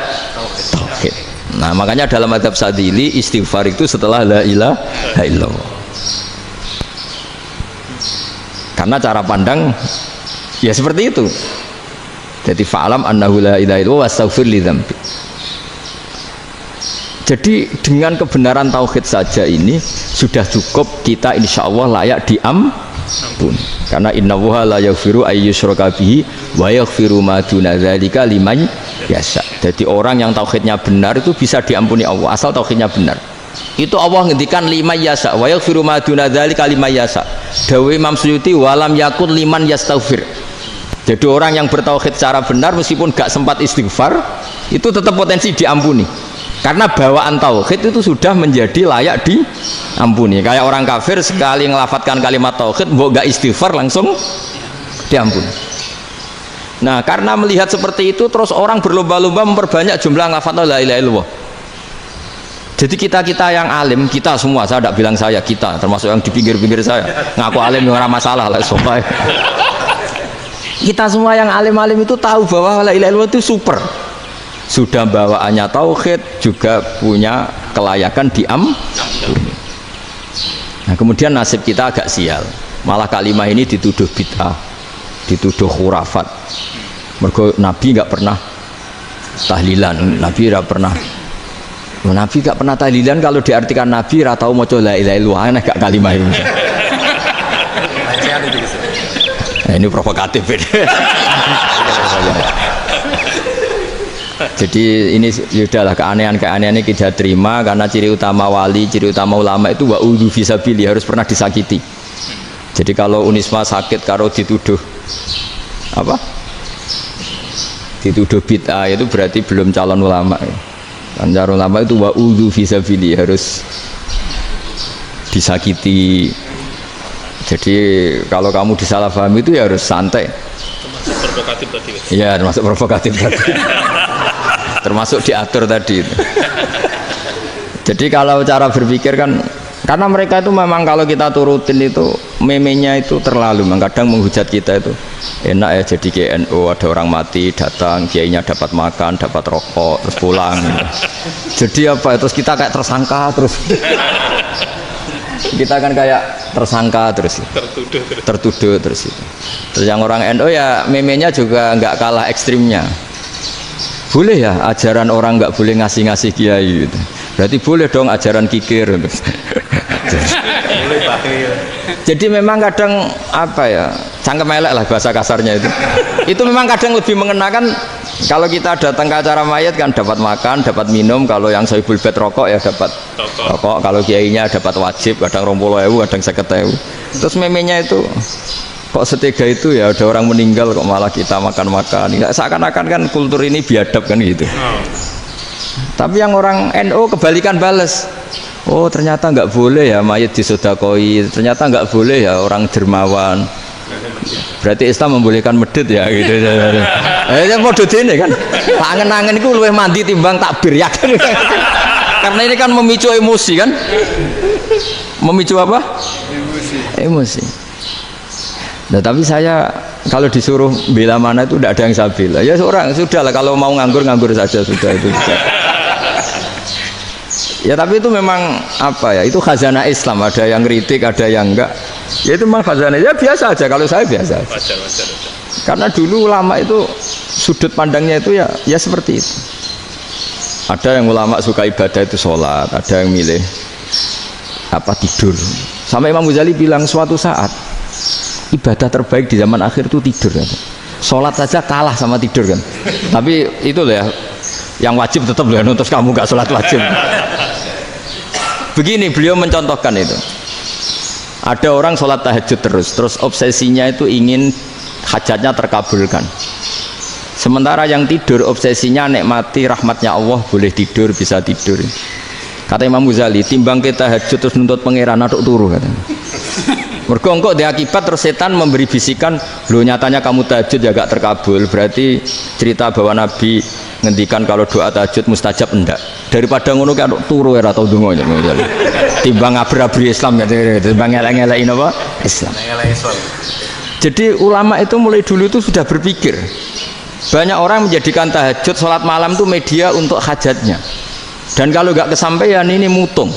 tauhid. Nah makanya dalam madzhab Sadili istighfar itu setelah la ilaha illallah. Karena cara pandang ya seperti itu. Jadi fa'alam annahu la ilaha illallah wastaghfir li dzambi. Jadi dengan kebenaran tauhid saja ini sudah cukup kita insya Allah layak diampun. Karena innallaha la yaghfiru ayyushraka bihi wa yaghfiru ma duna dzalika liman yasha. Jadi orang yang tauhidnya benar itu bisa diampuni Allah asal tauhidnya benar. Itu Allah ngendikan liman yasa wa yaghfiru ma duna dzalika liman yasa. Dawe Imam Suyuti walam yakun liman yastaghfir. Jadi orang yang bertauhid secara benar meskipun gak sempat istighfar itu tetap potensi diampuni. Karena bawaan tauhid itu sudah menjadi layak diampuni. Kayak orang kafir sekali ngelafadzkan kalimat tauhid mbok gak istighfar langsung diampuni. Nah, karena melihat seperti itu terus orang berlomba-lomba memperbanyak jumlah ngelafadzkan la ilaha illallah. Jadi kita yang alim, kita semua, saya tidak bilang saya, kita termasuk yang di pinggir-pinggir saya ngaku alim yang ramah masalah lah sobat. Kita semua yang alim-alim itu tahu bahwa la ilaha illallah itu super, sudah bawaannya tauhid, juga punya kelayakan diampuni. Nah kemudian nasib kita agak sial, malah kalimah ini dituduh bid'ah, dituduh khurafat. Mergo Nabi nggak pernah tahlilan, Nabi nggak pernah. Nabi gak pernah tahlilan, kalau diartikan Nabi ratau maca la ilaha illallah, aneh gak kalimah ini. Nah, ini provokatif ini. Jadi ini sudahlah, keanehan-keanehan ini kita terima karena ciri utama wali, ciri utama ulama itu wa'udhu fisabili, harus pernah disakiti. Jadi kalau Unisma sakit kalau dituduh apa? Dituduh bid'ah itu berarti belum calon ulama. Anjar ulama itu wa'udhu fisabili, harus disakiti. Jadi kalau kamu disalahpahami itu ya harus santai. Termasuk provokatif tadi. Iya, termasuk provokatif tadi. Termasuk diatur tadi. Jadi kalau cara berpikir kan, karena mereka itu memang kalau kita turutin itu memenya itu terlalu, kadang menghujat kita itu enak ya jadi GNU, ada orang mati datang, kiainya dapat makan, dapat rokok, terus pulang. Jadi apa? Terus kita kayak tersangka terus. Kita kan kayak tersangka terus. Tertuduh terus itu. Terus yang orang NU ya memenya juga nggak kalah ekstrimnya. Boleh ya ajaran orang nggak boleh ngasih-ngasih kiai gitu. Berarti boleh dong ajaran kikir. Jadi memang kadang apa ya, cangkem elek lah bahasa kasarnya itu. Itu memang kadang lebih mengenakan Kalau kita datang ke acara mayat kan dapat makan, dapat minum. Kalau yang sohibul bed rokok ya dapat rokok. Kalau kiainya dapat wajib, kadang 20.000, kadang 50.000. Terus memenya itu kok setega itu ya, ada orang meninggal kok malah kita makan-makan. Seakan-akan kan kultur ini biadab kan gitu. Tapi yang orang NU kebalikan bales. Oh ternyata nggak boleh ya mayat disodakoi. Ternyata nggak boleh ya orang dermawan. Berarti Islam membolehkan medit ya gitu. Model ini kan. Angen-angen itu luwih mandi timbang takbir ya kan. Karena ini kan memicu emosi kan. Memicu apa? Emosi. Nah tapi saya kalau disuruh bela mana itu tidak ada yang saya bela. Ya seorang sudah lah, kalau mau nganggur saja sudah itu. Ya tapi itu memang apa ya, itu khazanah Islam, ada yang kritik ada yang enggak, ya itu memang khazanah, ya biasa aja kalau saya biasa aja. Wajar. Karena dulu ulama itu sudut pandangnya itu ya seperti itu. Ada yang ulama suka ibadah itu sholat, ada yang milih apa tidur. Sampai Imam Ghazali bilang suatu saat ibadah terbaik di zaman akhir itu tidur kan. Sholat saja kalah sama tidur kan. Tapi itu loh ya, yang wajib tetap loh, terus kamu gak sholat wajib. Begini beliau mencontohkan itu. Ada orang sholat tahajud terus obsesinya itu ingin hajatnya terkabulkan. Sementara yang tidur obsesinya nikmati rahmatnya Allah, boleh tidur, bisa tidur. Kata Imam Ghazali, timbang kita tahajud terus nuntut pangeran aduk turu katanya. Mergo engko di akibat terus setan memberi bisikan, lo nyatanya kamu tahajud ya gak terkabul, berarti cerita bahwa Nabi ngendikan kalau doa tahajud mustajab enggak. Daripada ngono kan turu ora tau ndonga ya. Timbang ngabri-abri Islam ya, timbang ngelek-ngelekin apa? Islam. Jadi ulama itu mulai dulu itu sudah berpikir. Banyak orang menjadikan tahajud salat malam itu media untuk hajatnya. Dan kalau enggak kesampaian ini mutung.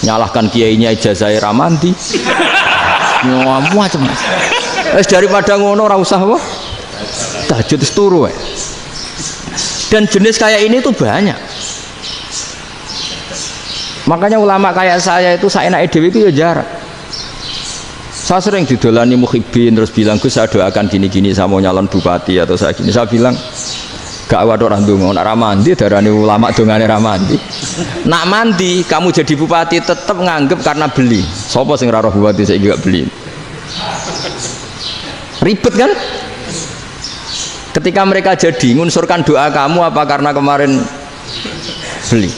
Nyalahkan kiainya ijazah ramandi. Macam. Daripada ngono ora usah apa? Tahajud turu wae. Dan jenis kayak ini tuh banyak. Makanya ulama kayak saya itu seenake dhewe itu ya jarak. Saya sering didolani mukhibin terus bilang, "Gus, saya doakan gini-gini, saya mau nyalon bupati atau saya gini." Saya bilang, "Gak waduh orang donga, nak ramandi darani ulama dongane ramandi." Nak mandi kamu jadi bupati tetap nganggep karena beli. Sopo sing ora roh bupati saiki gak beli. Ribet kan? Ketika mereka jadi ngunsurkan doa kamu apa karena kemarin beli?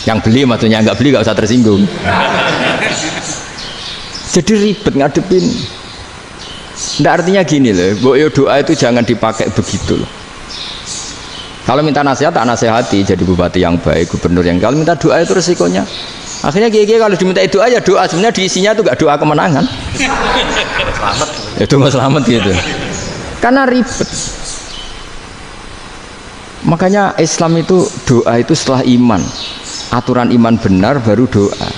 Yang beli maksudnya, nggak beli nggak usah tersinggung. Jadi ribet ngadepin. Nggak, artinya gini loh, boyo doa itu jangan dipakai begitu loh. Kalau minta nasihat tak nasihati, jadi bupati yang baik, gubernur yang. Kalau minta doa itu resikonya. Akhirnya kiai kalau diminta doa ya doa, sebenarnya diisinya itu nggak doa kemenangan. Selamat. Itu nggak selamat gitu. Karena ribet. Makanya Islam itu doa itu setelah iman. Aturan iman benar baru doa.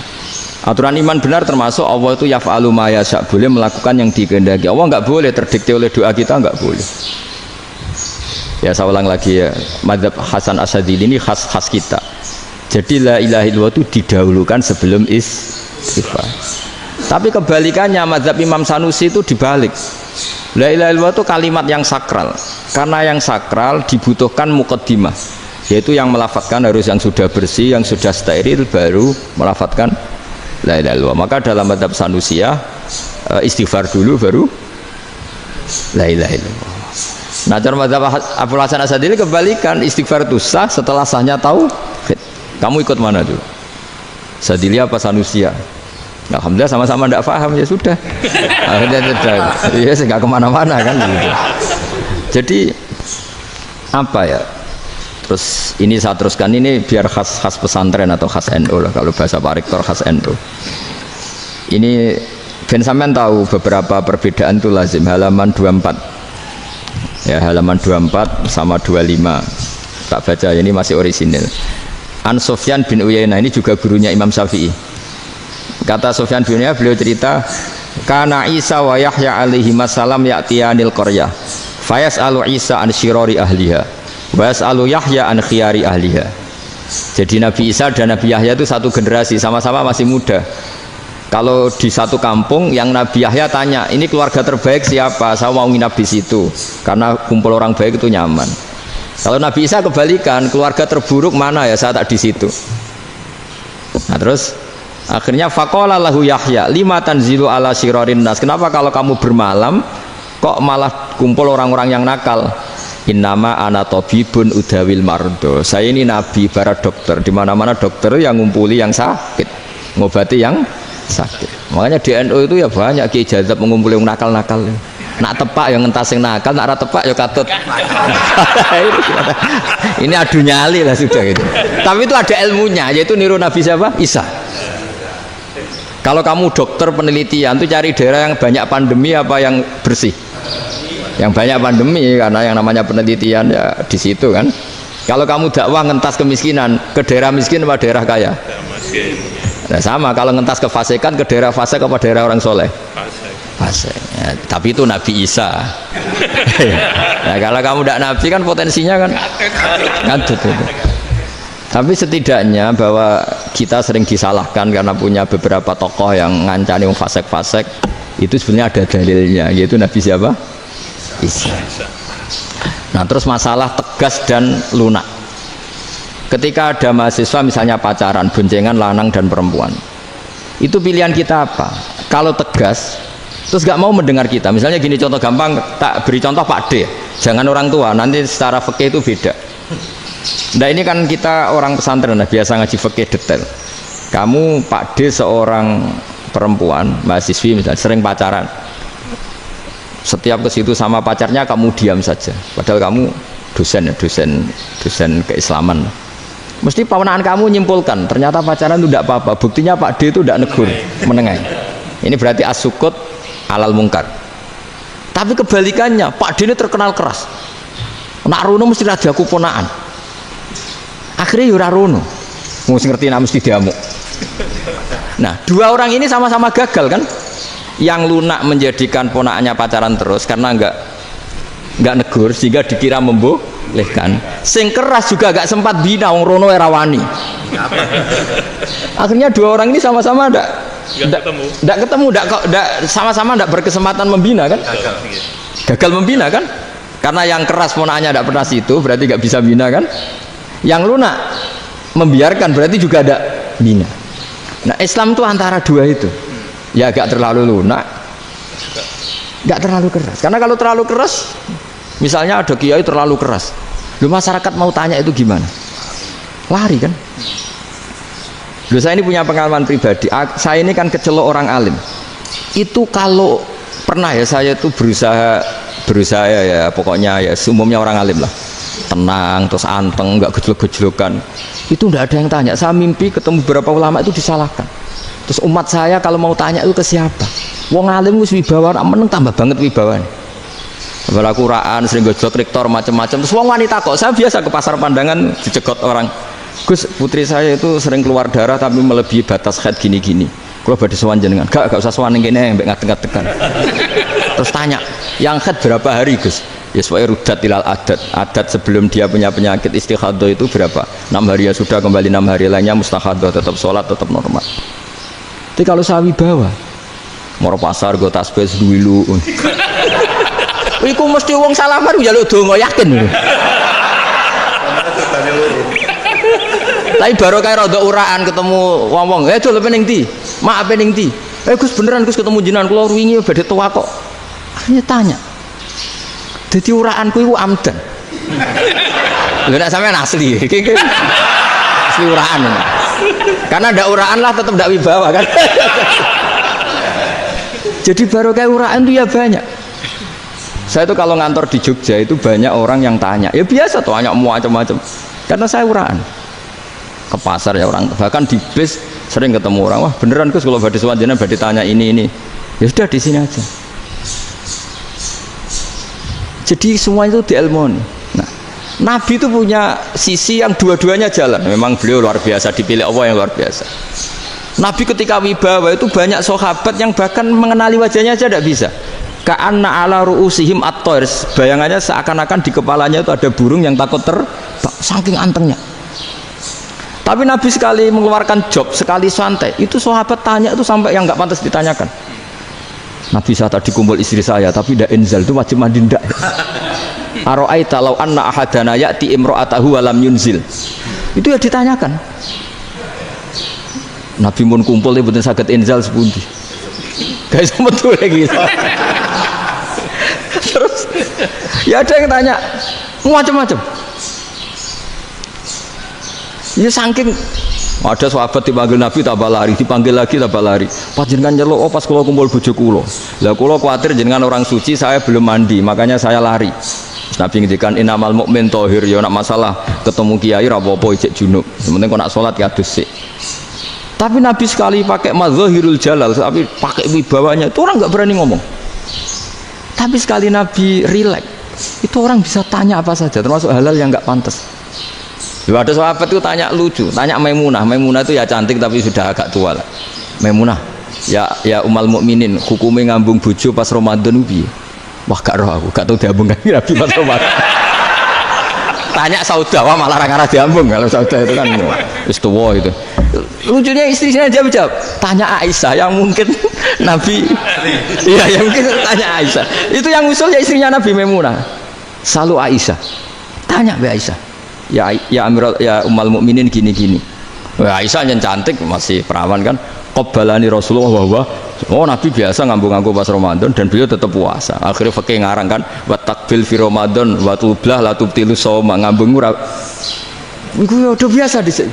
Aturan iman benar termasuk Allah itu yaf'alu ma yasha', boleh melakukan yang dikehendaki. Allah nggak boleh terdikte oleh doa kita, nggak boleh. Ya saya ulang lagi ya, mazhab Hasan Asyadzili ini khas kita. Jadi la ilaha illallah itu didahulukan sebelum istighfar. Tapi kebalikannya mazhab Imam Sanusi itu dibalik. La ilaha illallah itu kalimat yang sakral. Karena yang sakral dibutuhkan muqaddimah, yaitu yang melafadzkan harus yang sudah bersih, yang sudah steril baru melafadzkan la ilaha illallah. Maka dalam mazhab Sanusiyah istighfar dulu baru la ilaha illallah. Nah, cara mazhab Abu Hasan Asyadzili kebalikan, istighfar itu sah setelah sahnya tauhid. Kamu ikut mana dulu? Asyadzili apa Sanusiyah? Alhamdulillah sama-sama tidak paham, ya sudah. Akhirnya tidak, ya nggak kemana-mana kan gitu. Jadi apa ya? Terus ini saya teruskan, ini biar khas pesantren atau khas NU lah, kalau bahasa Pak Rektor khas NU. Ini Ben sampean tahu beberapa perbedaan itu lazim, halaman 24. Ya, halaman 24 sama 25. Tak baca, ini masih orisinil. An Sufyan bin Uyainah, ini juga gurunya Imam Syafi'i. Kata Sufyan bin Uyainah, beliau cerita, kana Isa wa Yahya alaihi salam ya'tiyanil qaryah fayas'alu Isa an syirari ahliha wa yas'alu Yahya an khiyari ahliha. Jadi Nabi Isa dan Nabi Yahya itu satu generasi, sama-sama masih muda. Kalau di satu kampung yang Nabi Yahya tanya, ini keluarga terbaik siapa? Saya mau nginap di situ karena kumpul orang baik itu nyaman. Kalau Nabi Isa kebalikan, keluarga terburuk mana ya? Saya tak di situ. Nah terus akhirnya faqala lahu Yahya lima tanzilu ala syirarin nas. Kenapa kalau kamu bermalam kok malah kumpul orang-orang yang nakal? Innama ana tabibun udawil mardo. Saya ini nabi para dokter. Di mana-mana dokter yang ngumpuli yang sakit, ngobati yang sakit. Makanya di NU itu ya banyak kiai jazab mengumpuli yang nakal-nakal. Nak tepak yang ngentas yang nakal, nak ora tepak ya katut. Ini adu nyali lah sudah gitu. Tapi itu ada ilmunya, yaitu niru Nabi siapa? Isa. Kalau kamu dokter penelitian tuh cari daerah yang banyak pandemi apa yang bersih? Yang banyak pandemi, karena yang namanya penelitian ya di situ kan. Kalau kamu dakwah ngentas kemiskinan, ke daerah miskin apa daerah kaya? Nah, sama kalau ngentas kefasikan, ke daerah fasik apa daerah orang soleh? Fasik. Ya, tapi itu Nabi Isa. Nah, kalau kamu tidak Nabi kan potensinya kan ngadut itu. Tapi setidaknya bahwa kita sering disalahkan karena punya beberapa tokoh yang ngancani fasik-fasik, itu sebenarnya ada dalilnya, yaitu Nabi siapa? Isa. Nah terus masalah tegas dan lunak. Ketika ada mahasiswa misalnya pacaran, boncengan lanang dan perempuan, itu pilihan kita apa? Kalau tegas terus gak mau mendengar kita, misalnya gini contoh gampang, tak beri contoh Pak D, jangan orang tua, nanti secara fikih itu beda. Nah ini kan kita orang pesantren biasa ngaji fikih detail. Kamu Pak D seorang perempuan mahasiswi misalnya sering pacaran, setiap ke situ sama pacarnya kamu diam saja, padahal kamu dosen ya, dosen keislaman. Mesti pawanaan kamu nyimpulkan ternyata pacaran itu tidak apa-apa, buktinya Pak D itu tidak negur, menengahi. Ini berarti as-sukut alal mungkar. Tapi kebalikannya, Pak D ini terkenal keras, nak rono mesti raja aku ponaan, akhirnya yura rono mesti ngerti nak mesti diamuk. Nah dua orang ini sama-sama gagal kan. Yang lunak menjadikan ponakannya pacaran terus karena enggak negur sehingga dikira membolehkan. Sing keras juga enggak sempat bina wong rono era wani. Akhirnya dua orang ini sama-sama enggak ketemu, sama-sama enggak berkesempatan membina kan? Gagal membina kan? Karena yang keras ponakannya enggak pernah situ, berarti enggak bisa bina kan? Yang lunak membiarkan berarti juga ada bina. Nah, Islam itu antara dua itu. Ya agak terlalu lunak, nggak terlalu keras. Karena kalau terlalu keras, misalnya ada kiai terlalu keras, lu masyarakat mau tanya itu gimana? Lari kan? Lu saya ini punya pengalaman pribadi. Saya ini kan kecelok orang alim. Itu kalau pernah ya saya itu berusaha ya pokoknya ya umumnya orang alim lah, tenang terus anteng, nggak gejlok-gejlokan. Itu nggak ada yang tanya. Saya mimpi ketemu beberapa ulama itu disalahkan. Terus umat saya kalau mau tanya itu ke siapa? Wong alim wis wibawa, meneng tambah banget wibawane. Kalau Quran sering gojlok rektor macam-macam. Terus wong wanita kok, saya biasa ke pasar pandangan dicegot orang. Gus, putri saya itu sering keluar darah tapi melebihi batas haid gini-gini. Kalau badhe sowan jenengan, gak usah sowan ning kene mbek ngadeg-ngadegan. Terus tanya, yang haid berapa hari, Gus? Ya supaya rudat ilal adat sebelum dia punya penyakit istihadah itu berapa? 6 hari ya sudah, kembali 6 hari lainnya mustahadah, tetap sholat, tetap normal. Tapi kalau saya wibawa, moro pasar gue tasbih dulu. Iku mesti wong salaman njaluk donga yakin. Tapi baru kayak rada uraan ketemu wong-wong, dol pening ndi? Maaf pening ndi? Gus beneran Gus ketemu jenengan kula wingi badhe tua kok. Akhirnya tanya. Dadi uraanku iku amdan. Lha nek sampean asli. Asli uraan. Karena ndak uraan lah tetap ndak wibawa kan. Jadi baru kayak uraan itu ya banyak. Saya itu kalau ngantor di Jogja itu banyak orang yang tanya, ya biasa tuh tanya macam-macam. Karena saya uraan. Ke pasar ya orang, bahkan di bis sering ketemu orang, wah beneran Gus kalau badhe sowan jenengan badhe tanya ini. Ya sudah di sini aja. Jadi semua itu diilmoni. Nah, Nabi itu punya sisi yang dua-duanya jalan. Memang beliau luar biasa, dipilih Allah yang luar biasa. Nabi ketika wibawa itu banyak sahabat yang bahkan mengenali wajahnya aja tidak bisa. Ka'anna ala ru'usihim at-thair, bayangannya seakan-akan di kepalanya itu ada burung yang takut terbang, saking antengnya. Tapi Nabi sekali mengeluarkan job, sekali santai, itu sahabat tanya itu sampai yang nggak pantas ditanyakan. Nabi saya tadi kumpul istri saya, tapi tidak inzal itu wajib mandi ndak. Aro'aita law anna ahadana ya'ti imra'atahu wa lam yunzil. Itu ya ditanyakan. Nabi mun kumpul itu betul saged inzal sepundi. Guys betul lagi. Terus ya ada yang tanya macam-macam. Ya saking ada sahabat dipanggil Nabi tambah lari, dipanggil lagi tambah lari. Panjenengan nyeluk, oh pas kula kumpul bojo kula. Lah kula kuwatir jenengan orang suci, saya belum mandi, makanya saya lari. Nabi ngendikan innamal mukmin thahir, ya nak masalah ketemu kiai ra apa-apa ijek junub. Sementing kok nak salat ya dhisik. Tapi Nabi sekali pakai mazahirul jalal, tapi pakai wibawanya, itu orang nggak berani ngomong. Tapi sekali Nabi rileks, itu orang bisa tanya apa saja, termasuk halal yang nggak pantas. Lalu ada sahabat itu tanya lucu, tanya Maimunah. Maimunah itu ya cantik tapi sudah agak tua lah. Maimunah, ya umal mukminin, hukumnya ngambung bojo pas Ramadan ubi. Wah gak roh aku, gak tahu diambung kan Nabi pas Ramadan. Tanya Saudah, wah malah orang-orang diambung. Kalau Saudah itu kan wis tuwa itu. Lucunya istrinya jawab, tanya Aisyah yang mungkin Nabi, iya yang mungkin tanya Aisyah. Itu yang usul ya istrinya Nabi Maimunah. Selalu Aisyah, tanya be Aisyah. Ya Amiral ya umal mukminin gini-gini. Aisyah yang cantik masih perawan kan. Qabbalani Rasulullah bahwa oh Nabi biasa ngambung-ngambung pas Ramadan dan beliau tetap puasa. Akhirnya fakih ngarang kan wa takbil fi Ramadan wa tublah la tubtilu shauma ngambung ora. Iku ya udah biasa dhisik.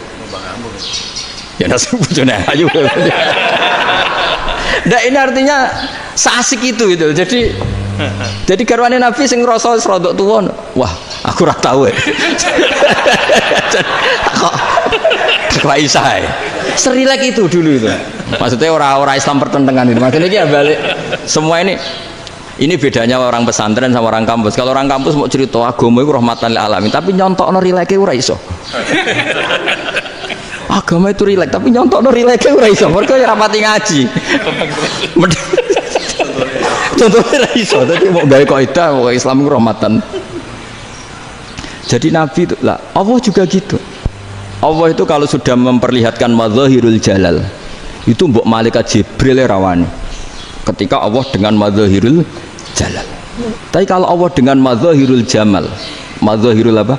Ya nasi bojone ayu. Nah ini artinya seasik itu gitu. Jadi garwane Nabi sing ngrasa rodok tuwa. Wah, aku ora tau. Kok Aisyah. Serilek itu dulu itu. Maksudnya orang Islam pertentangan itu. Maksudnya ini ya balik semua ini bedanya orang pesantren sama orang kampus. Kalau orang kampus mau cerita agama itu rahmatan lil alamin, tapi nyontokno rileke ora iso. Agama itu rilek, tapi nyontokno rileke ora iso. Mergo ya rapati ngaji. Contohnya ora iso, dadi mau gawe kaidah Islam itu rahmatan. Jadi Nabi itu lah, Allah juga gitu. Allah itu kalau sudah memperlihatkan mazahirul jalal, itu mbok malaikat Jibril rawani. Ketika Allah dengan mazahirul jalal. Tapi kalau Allah dengan mazahirul jamal, mazahirul apa?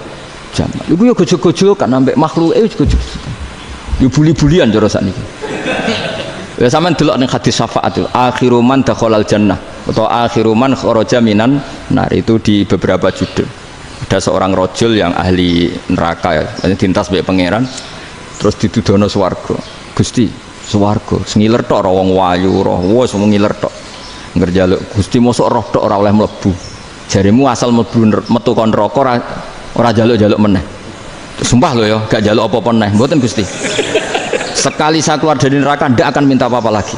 Jamal. Iku ya gojol-gojol kan ambek makhluke gojol. Ya buli-bulian cara sakniki. Ya sampean delok ning hadis syafaat itu, akhiru man dakhalal jannah atau akhiru man kharaja minan nar, itu di beberapa judul. Ada seorang rojul yang ahli neraka ya, dintas mbek pangeran, terus ditudono swarga. Gusti, swarga sengiler tok ora wong wayu roh, wis mung ngiler tok. Ngerjaluk Gusti mosok roh tok ora oleh mlebu. Jarimu asal mlebu metu kon neraka ora jaluk-jaluk meneh. Sumpah lho ya, gak jaluk apa-apa meneh. Mboten Gusti. Sekali saya keluar dari neraka ndak akan minta apa-apa lagi.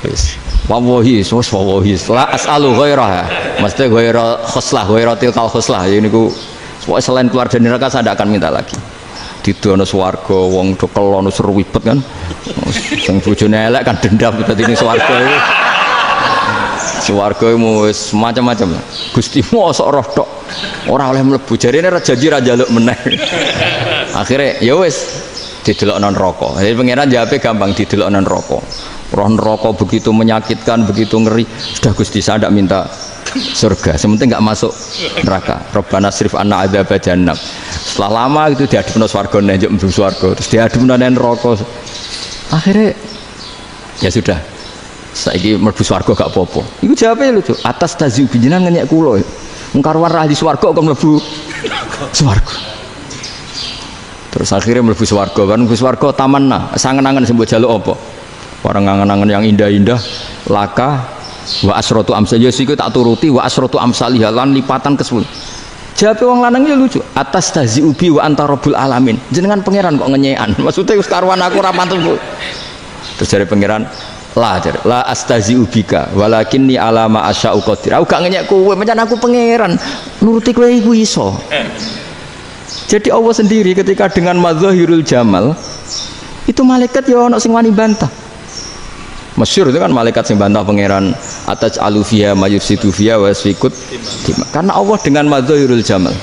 Wis. Wallahi, wallahi, la as'alu ghairah. Mesti ghairah khuslah, ghairah tilkal khuslah. Ya niku selain keluar dari neraka saya ndak akan minta lagi. Didono swarga wong do kelon seruwibet kan. Sing bojone elek kan dendam dadi ning swarga iki. Swarga wis macam-macam. Gusti mosok roh tok ora oleh mlebu. Jarine ra janji ra njaluk meneh. Akhire ya wis didelokno neraka. Jadi pangeran jawabe gampang, didelokno neraka. Roh neraka begitu menyakitkan, begitu ngeri. Sudah Gusti saya tidak minta surga, sementing nggak masuk neraka. Rabbana srif anna adzab jahannam. Setelah lama itu diadepno swarga njuk mlebu swarga, terus diadepno neraka. Akhirnya ya sudah. Saiki mlebu swarga gak apa-apa. Iku jawabe lucu. Atas taziu binjenengan ngenyek kula. Wong karuan ahli swarga kok mlebu swarga. Terus akhirnya mlebu swarga kan, mlebu swarga tamanna, sangen-angen sing mbok jaluk apa? Orang angan-angan yang indah-indah, laka wa asratu amsal ya siku tak turuti wa asratu amsalih lan lipatan ke-10. Jawab wong lanang ya lucu. Atas taziu bi wa anta rabbul alamin. Jenengan pangeran kok ngenyekan. Maksudnya wis karuan aku ora pantes. Terus jare pangeran, la astaziu bika walakinni ala ma asya'u qadir. Aku gak ngenyek kowe, pancen aku pangeran. Nuruti kowe iku iso. Jadi Allah sendiri ketika dengan mazahirul jamal itu malaikat ya ono sing wani bantah. Masyhur itu kan malaikat sing bantah pangeran atas alufia mayufsidu fiha wa yasfikut dima. Karena Allah dengan mazahirul jamal.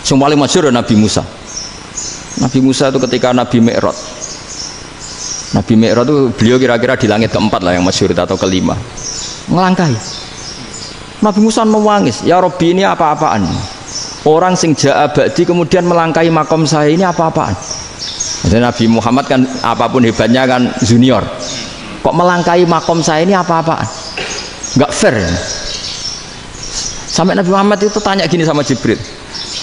Sing paling masyhur Nabi Musa. Nabi Musa itu ketika Nabi Mi'raj. Nabi Mi'raj itu beliau kira-kira di langit keempat lah yang masyhur atau kelima. Ngelangkahi. Nabi Musa menangis, "Ya Rabbi, ini apa-apaan? Orang sing ja'a ba'di kemudian melangkahi makom saya, ini apa-apaan?" Jadi Nabi Muhammad kan apapun hebatnya kan junior. Kok melangkahi makom saya, ini apa-apaan? Enggak fair. Sampai Nabi Muhammad itu tanya gini sama Jibril,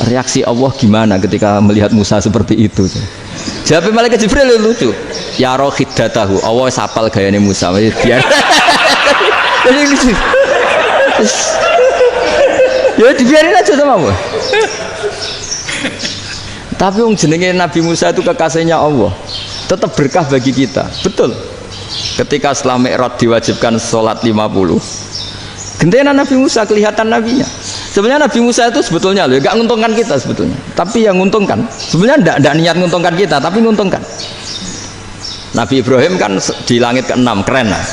reaksi Allah gimana ketika melihat Musa seperti itu? Jawab malaikat Jibril lucu, ya rohidatahu, Allah sapal gayanya Musa, biar jadi lucu. Ya dibiarin aja sama Allah. Tapi jenenge Nabi Musa itu kekasihnya Allah, tetap berkah bagi kita. Betul. Ketika setelah Mi'raj diwajibkan sholat 50, gentenan Nabi Musa kelihatan nabinya. Sebenarnya Nabi Musa itu sebetulnya loh, gak menguntungkan kita sebetulnya, tapi yang menguntungkan. Sebenarnya tidak niat menguntungkan kita, tapi menguntungkan. Nabi Ibrahim kan di langit ke-6, keren lah.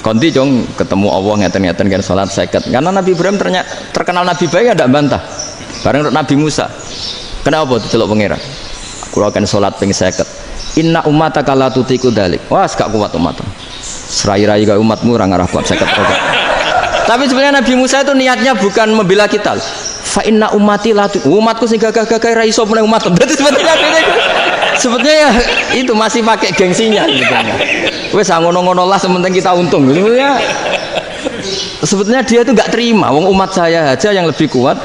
Konti jong ketemu Allah ngeten-ngeten kan sholat seket. Karena Nabi Ibrahim terkenal Nabi baik, tidak bantah. Bareng Nabi Musa, kenapa diceluk pangeran? Aku akan sholat ping seket. Inna ummataka la tutiku dalik. Wah, gak kuat umat. Serai-rai ke umatmu orang arah kuat seket. Tapi sebenarnya Nabi Musa itu niatnya bukan membela kita. Fa inna ummati la umatku sing gagah-gagah ra iso meneng umat. Berarti sebetulnya ya itu masih pakai gengsinya sebetulnya. Wes ngono-ngono lah sementing kita untung. Sebetulnya dia itu enggak terima wong umat saya aja yang lebih kuat.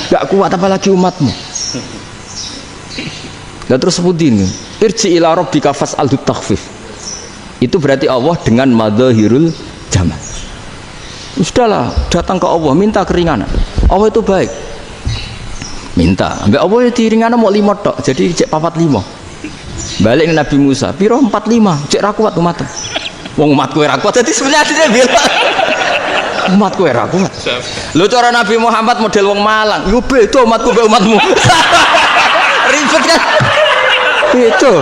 Enggak kuat apalagi umatmu. Dan terus sebutin irji ila rabbika fas'al takhfif. Itu berarti Allah dengan madzahirul jamal. Sudahlah, datang ke Allah minta keringanan. Allah itu baik. Minta, ambek Allah itu ringanan mau 5 tok, jadi cek 45. Balik ke Nabi Musa, piro 45, cek ra kuat umat. Wong umatku ora kuat, jadi sebenarnya dia bilang umatku ora kuat. Lho cara Nabi Muhammad model wong Malang, yo beda umatku mbek umatmu. Ribet kan? Itu.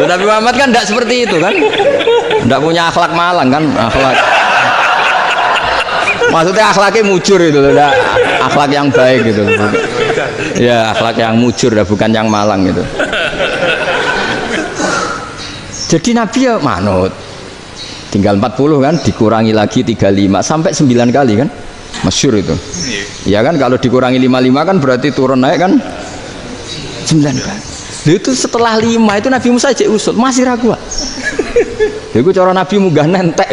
Lho Nabi Muhammad kan tidak seperti itu kan? Tidak punya akhlak Malang kan, akhlak. Maksudnya akhlaknya mujur itu loh, akhlak yang baik gitu. Ya akhlak yang mujur, bukan yang Malang gitu. Jadi Nabi ya manut. Tinggal 40 kan, dikurangi lagi 35 sampai 9 kali kan, masyhur itu. Ya kan kalau dikurangi 55 kan berarti turun naik kan 9 kali. Itu setelah 5 itu Nabi Musa cek usul masih ragu. Itu cara Nabi munggah nentek.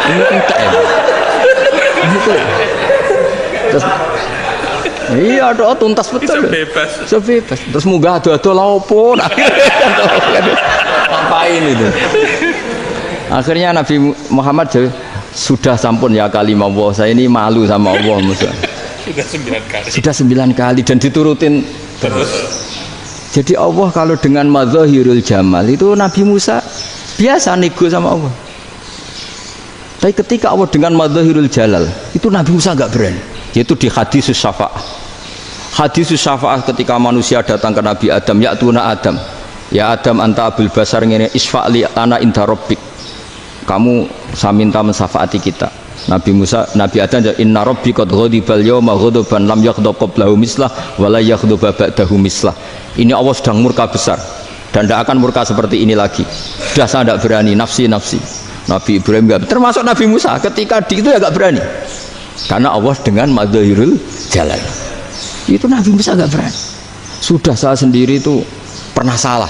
Ini entek ya. Terus iya doa tuntas betul. Sebebas. Terus munggah ado-ado lha opo? Ngapain itu? Akhirnya Nabi Muhammad sudah sampun ya kalimah Allah, saya ini malu sama Allah Musa. Sudah 9 kali dan diturutin terus. Jadi Allah kalau dengan madzahirul jamal itu Nabi Musa biasa nego sama Allah. Tapi ketika Allah dengan madzahirul jalal itu Nabi Musa enggak berani. Yaitu di hadis syafa'ah. Hadis syafa'ah ketika manusia datang ke Nabi Adam, ya tuna Adam. Ya Adam anta abul basar ngene isfa'li ana inda rabbik. Kamu saya minta mensafaati kita. Nabi Musa, Nabi Adam inna rabbi qad ghadibal yawma ghadaban lam yaghdab qablahu mislah wa la yaghdab ba'dahu mislah. Ini Allah sedang murka besar dan tidak akan murka seperti ini lagi. Sudah saya tidak berani, nafsi. Nabi Ibrahim enggak, termasuk Nabi Musa ketika di itu ya enggak berani. Karena Allah dengan madzahirul jalal. Itu Nabi Musa enggak berani. Sudah saya sendiri itu pernah salah.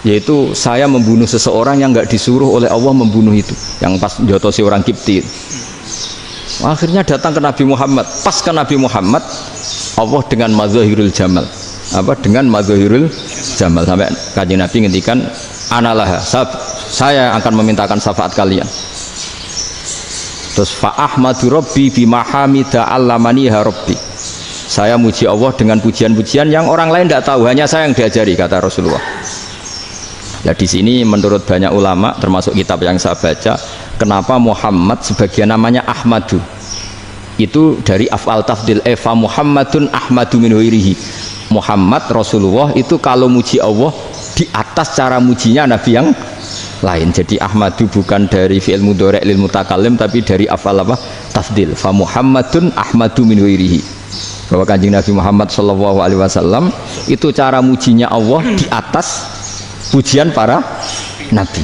Yaitu saya membunuh seseorang yang enggak disuruh oleh Allah membunuh itu, yang pas jotosi orang Kipti. Akhirnya datang ke Nabi Muhammad. Pas ke Nabi Muhammad, Allah dengan madzahirul jamal. Apa dengan madzahirul jamal sampai Kanjeng Nabi ngendikan analah saya akan memintakan syafaat kalian. Terus fa ahmadu rabbi bima hamida allamaniha rabbi. Saya muji Allah dengan pujian-pujian yang orang lain tidak tahu, hanya saya yang diajari, kata Rasulullah. Ya di sini menurut banyak ulama termasuk kitab yang saya baca, kenapa Muhammad sebagian namanya Ahmadu? Itu dari af'al tafdil fa Muhammadun Ahmadu min ghairihi. Muhammad Rasulullah itu kalau muji Allah di atas cara mujinya Nabi yang lain. Jadi Ahmadu bukan dari fi'il mudhari' lil mutakallim tapi dari af'al apa? Tafdil. Fa Muhammadun Ahmadu min ghairihi. bahwa Kanjeng Nabi Muhammad SAW itu cara mujinya Allah di atas pujian para nabi.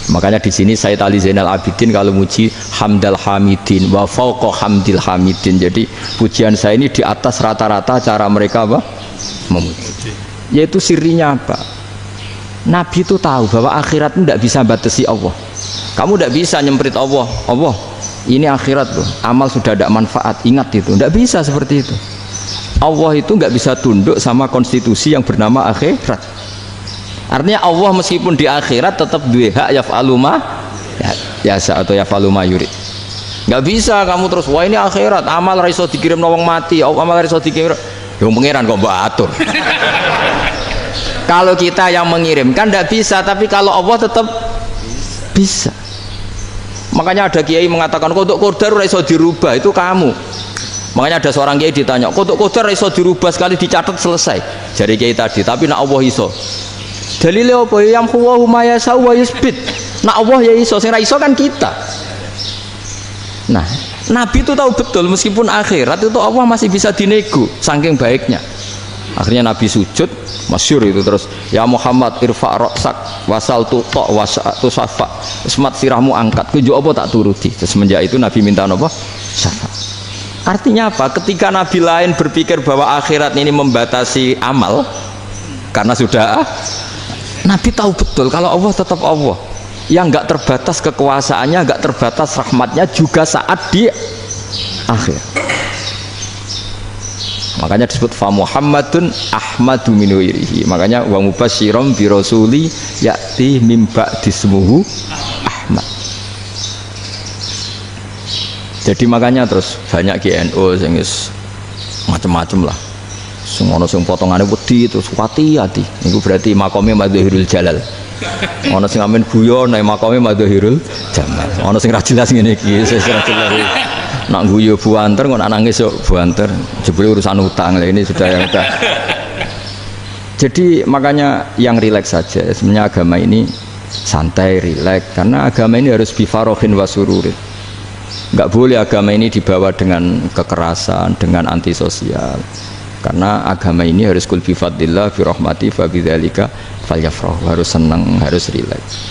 Makanya di sini Sayyid Ali Zainal Abidin kalau muji hamdal hamidin wa fauqa hamdil hamidin. Jadi pujian saya ini di atas rata-rata cara mereka apa? Memuji. Yaitu sirinya apa? Nabi itu tahu bahwa akhirat itu tidak bisa batasi Allah. Kamu tidak bisa nyemprit Allah. Allah, ini akhirat loh. Amal sudah tidak manfaat. Ingat itu. Tidak bisa seperti itu. Allah itu nggak bisa tunduk sama konstitusi yang bernama akhirat. Artinya Allah meskipun di akhirat tetap duwe hak yaf'alu ma yasa atau yaf'alu ma yurid. Nggak bisa kamu terus wah ini akhirat amal ra iso dikirim wong mati, amal ra iso dikirim. Yang pangeran kok mbok atur. Kalau kita yang mengirimkan tidak bisa, tapi kalau Allah tetap bisa. Makanya ada kiai mengatakan kodok qadar ora iso dirubah, itu kamu. Makanya ada seorang kiai ditanya, kodok qadar ora iso dirubah sekali dicatat selesai. Jari kiai tadi, tapi nak Allah iso. Dalile apa ya huwa ma yasha wa yusbit. Nak Allah ya iso, sing ra iso kan kita. Nah, Nabi itu tahu betul meskipun akhirat itu Allah masih bisa dinego saking baiknya. Akhirnya Nabi sujud, masyhur itu terus, ya Muhammad irfa' ra'sak wasal tuta wasatu safa. Semat sirahmu angkat, kujo apa tak turuti. Semenjak itu Nabi minta apa? Syafa. Artinya apa? Ketika Nabi lain berpikir bahwa akhirat ini membatasi amal karena sudah Nabi tahu betul kalau Allah tetap Allah yang enggak terbatas kekuasaannya, enggak terbatas rahmatnya juga saat di akhir. Makanya disebut fa Muhammadun Ahmadu min wirihi. Makanya wa mubasyiron bi rasuli ya'ti mim ba'dismuhu Ahmad. Jadi makanya terus banyak GNU sing macam-macam lah. Semono sing potongane wedi terus hati-hati. Niku berarti makome Madhahirul Jalal. Ono sing amen guyon nek makome Madhahirul Jamal. Ono sing ra jelas ngene iki, sing ra jelas. Nak guyu buanter kok nak nangis yo buanter. Jebule urusan utang lah ini sudah yang udah. Jadi makanya yang rileks saja. Sebenarnya agama ini santai, rileks karena agama ini harus bifarohin wasururin. Enggak boleh agama ini dibawa dengan kekerasan, dengan antisosial. Karena agama ini harus kul bi fadlillah bi rahmati fa bidzalika falyafrahu, harus senang, harus rileks.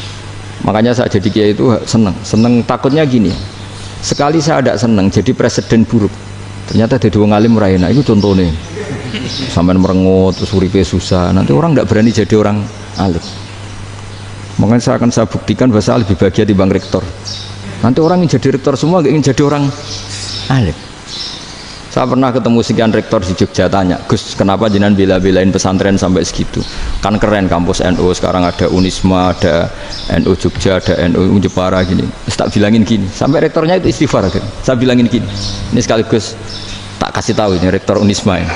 Makanya saya jadi kiai itu senang takutnya gini. Sekali saya tidak senang jadi presiden buruk. Ternyata jadi wong alim ora enak, itu contohnya. Sampean merengut terus uripe susah, nanti orang tidak berani jadi orang alim. Makanya saya buktikan bahwa saya lebih bahagia dibanding rektor. Nanti orang ingin jadi rektor semua, gak ingin jadi orang alim. Saya pernah ketemu sekian rektor di Jogja, tanya, Gus, kenapa jenengan bela-belain pesantren sampai segitu? Kan keren kampus NU, sekarang ada Unisma, ada NU Jogja, ada NU Jepara gini. Terus tak bilangin gini, sampai rektornya itu istighfar akhirnya. Saya bilangin gini, ini sekaligus tak kasih tahu ini rektor Unisma ini.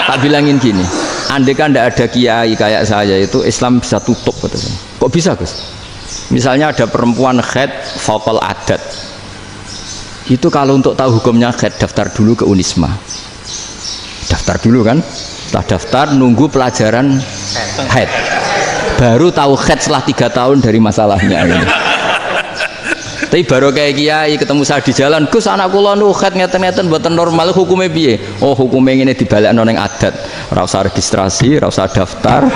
Tak bilangin gini, andai kan tidak ada kiai kayak saya itu Islam bisa tutup. Kok bisa, Gus? Misalnya ada perempuan haid faqal adat. Itu kalau untuk tahu hukumnya haid daftar dulu ke Unisma. Daftar dulu kan? Setelah daftar nunggu pelajaran haid. Baru tahu haid setelah 3 tahun dari masalahnya ini. Tapi baru kayak kiai ketemu saya di jalan, Gus anak kula nu haid ngeten-ngeten mboten normal, hukumnya piye? Oh, hukumnya ngene dibalekno ning adat. Ora usah registrasi, ora usah daftar.